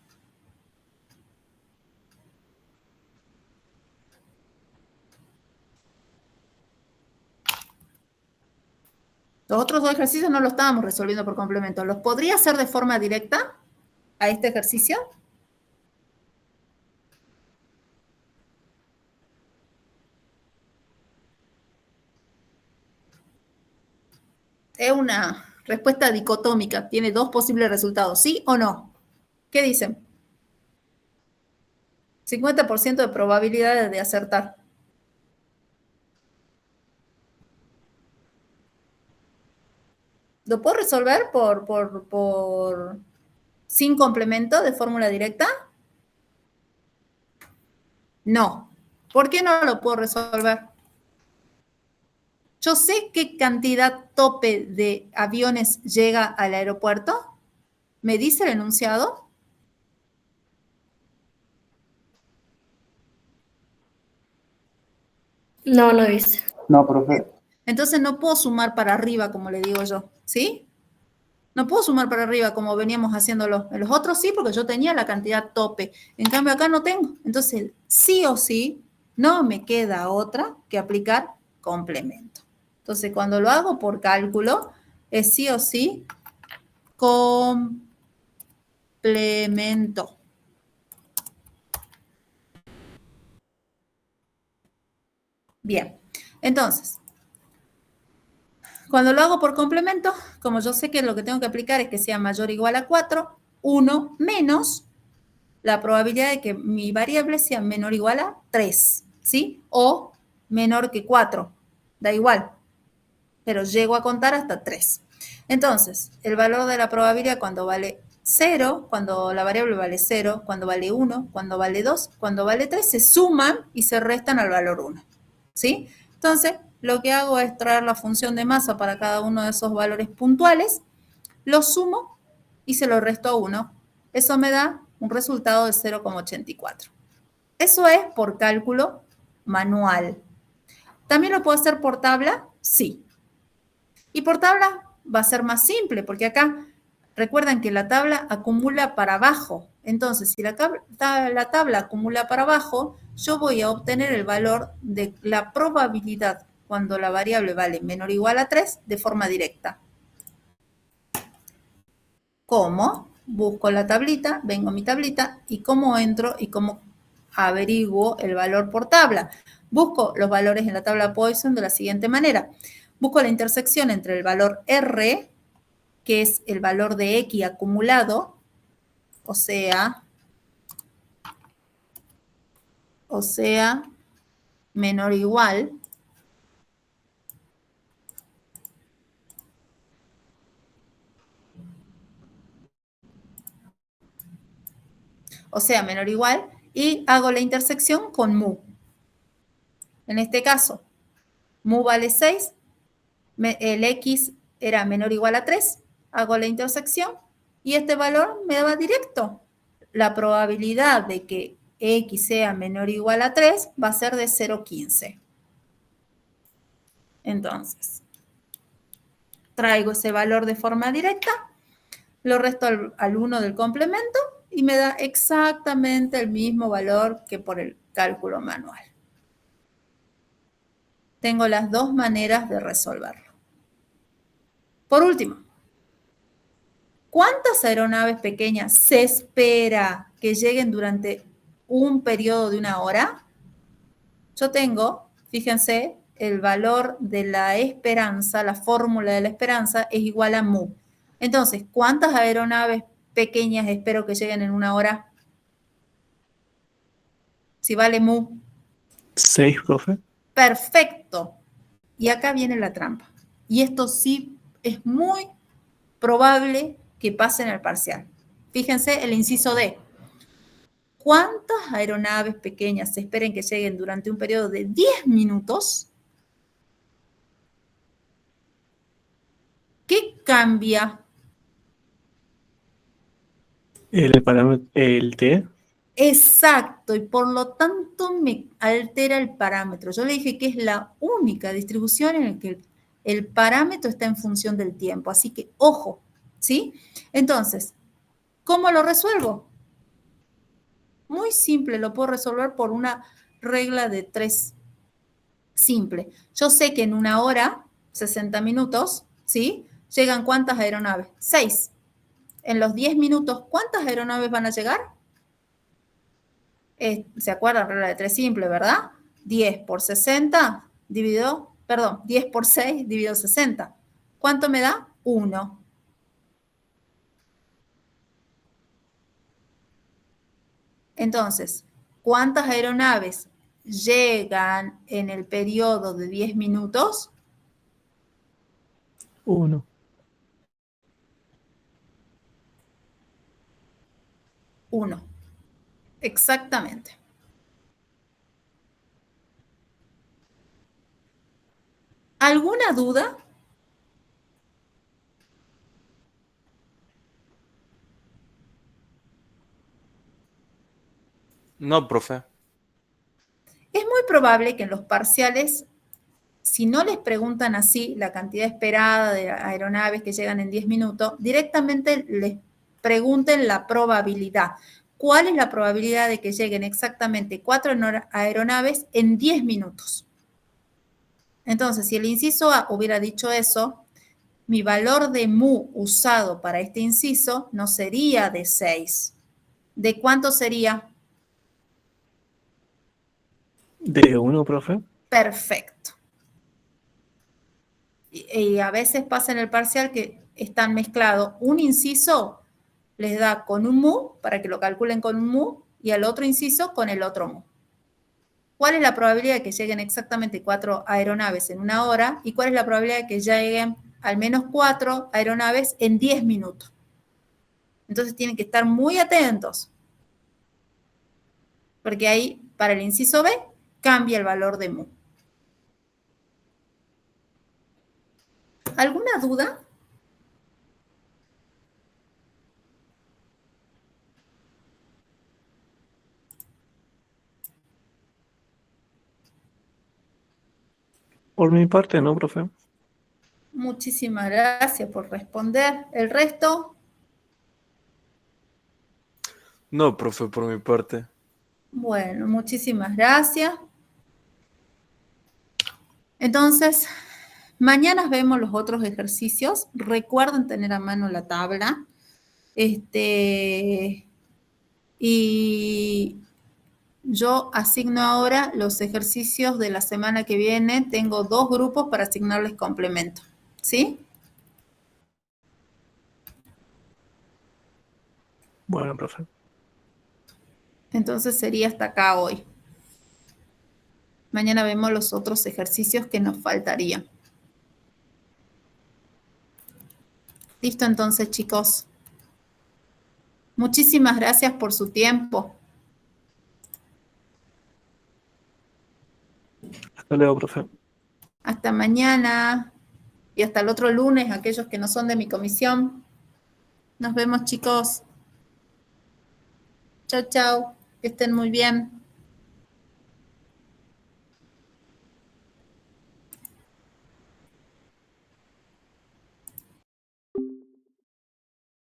Los otros dos ejercicios no los estábamos resolviendo por complemento. ¿Los podría hacer de forma directa a este ejercicio? Es una respuesta dicotómica. Tiene dos posibles resultados, ¿sí o no? ¿Qué dicen? 50% de probabilidades de acertar. ¿Lo puedo resolver sin complemento de fórmula directa? No. ¿Por qué no lo puedo resolver? Yo sé qué cantidad tope de aviones llega al aeropuerto. ¿Me dice el enunciado? No, no dice. No, profe. Entonces no puedo sumar para arriba, como le digo yo, ¿sí? No puedo sumar para arriba como veníamos haciéndolo. En los otros sí, porque yo tenía la cantidad tope. En cambio acá no tengo. Entonces, sí o sí, no me queda otra que aplicar complemento. Entonces, cuando lo hago por cálculo, es sí o sí complemento. Bien, entonces, cuando lo hago por complemento, como yo sé que lo que tengo que aplicar es que sea mayor o igual a 4, 1 menos la probabilidad de que mi variable sea menor o igual a 3, ¿sí? O menor que 4, da igual, pero llego a contar hasta 3. Entonces, el valor de la probabilidad cuando vale 0, cuando la variable vale 0, cuando vale 1, cuando vale 2, cuando vale 3, se suman y se restan al valor 1, ¿sí? Entonces, lo que hago es traer la función de masa para cada uno de esos valores puntuales, lo sumo y se lo resto a 1. Eso me da un resultado de 0,84. Eso es por cálculo manual. ¿También lo puedo hacer por tabla? Sí. Y por tabla va a ser más simple, porque acá recuerden que la tabla acumula para abajo. Entonces, si la tabla acumula para abajo, yo voy a obtener el valor de la probabilidad cuando la variable vale menor o igual a 3 de forma directa. ¿Cómo? Busco la tablita, vengo a mi tablita y cómo entro y cómo averiguo el valor por tabla. Busco los valores en la tabla Poisson de la siguiente manera. Busco la intersección entre el valor R, que es el valor de X acumulado, o sea, menor o igual, menor o igual, y hago la intersección con mu. En este caso, mu vale 6, el X era menor o igual a 3, hago la intersección y este valor me va directo. La probabilidad de que X sea menor o igual a 3 va a ser de 0,15. Entonces, traigo ese valor de forma directa, lo resto al 1 del complemento y me da exactamente el mismo valor que por el cálculo manual. Tengo las dos maneras de resolverlo. Por último, ¿cuántas aeronaves pequeñas se espera que lleguen durante un periodo de 1 hora? Yo tengo, fíjense, el valor de la esperanza, la fórmula de la esperanza es igual a mu. Entonces, ¿cuántas aeronaves pequeñas espero que lleguen en 1 hora? Si vale mu. 6, profe. Perfecto. Y acá viene la trampa. Y esto sí es muy probable que pase en el parcial. Fíjense el inciso D. ¿Cuántas aeronaves pequeñas se esperen que lleguen durante un periodo de 10 minutos? ¿Qué cambia? El parámetro, el T. Exacto, y por lo tanto me altera el parámetro. Yo le dije que es la única distribución en la que el parámetro está en función del tiempo. Así que, ojo, ¿sí? Entonces, ¿cómo lo resuelvo? Muy simple, lo puedo resolver por una regla de 3. Simple. Yo sé que en 1 hora, 60 minutos, ¿sí? ¿Llegan cuántas aeronaves? 6. En los 10 minutos, ¿cuántas aeronaves van a llegar? ¿Se acuerdan? Regla de 3 simple, ¿verdad? 10 por 60 dividido, perdón, 10 por 6 dividido 60. ¿Cuánto me da? 1. Entonces, ¿cuántas aeronaves llegan en el periodo de 10 minutos? 1. 1. Exactamente. ¿Alguna duda? No, profe. Es muy probable que en los parciales si no les preguntan así la cantidad esperada de aeronaves que llegan en 10 minutos, directamente les pregunten la probabilidad. ¿Cuál es la probabilidad de que lleguen exactamente 4 aeronaves en 10 minutos? Entonces, si el inciso A hubiera dicho eso, mi valor de mu usado para este inciso no sería de 6. ¿De cuánto sería? ¿De 1, profe? Perfecto. Y a veces pasa en el parcial que están mezclados. Un inciso les da con un mu, para que lo calculen con un mu, y al otro inciso con el otro mu. ¿Cuál es la probabilidad de que lleguen exactamente 4 aeronaves en 1 hora? ¿Y cuál es la probabilidad de que lleguen al menos 4 aeronaves en 10 minutos? Entonces tienen que estar muy atentos. Porque ahí, para el inciso B, cambia el valor de mu. ¿Alguna duda? Por mi parte, no, profe. Muchísimas gracias por responder. ¿El resto? No, profe, por mi parte. Bueno, muchísimas gracias. Entonces, mañana vemos los otros ejercicios. Recuerden tener a mano la tabla. Y yo asigno ahora los ejercicios de la semana que viene. Tengo 2 grupos para asignarles complemento. ¿Sí? Bueno, profe. Entonces sería hasta acá hoy. Mañana vemos los otros ejercicios que nos faltarían. Listo, entonces, chicos. Muchísimas gracias por su tiempo. Hasta luego, profe. Hasta mañana y hasta el otro lunes, aquellos que no son de mi comisión. Nos vemos, chicos. Chau, chau. Que estén muy bien.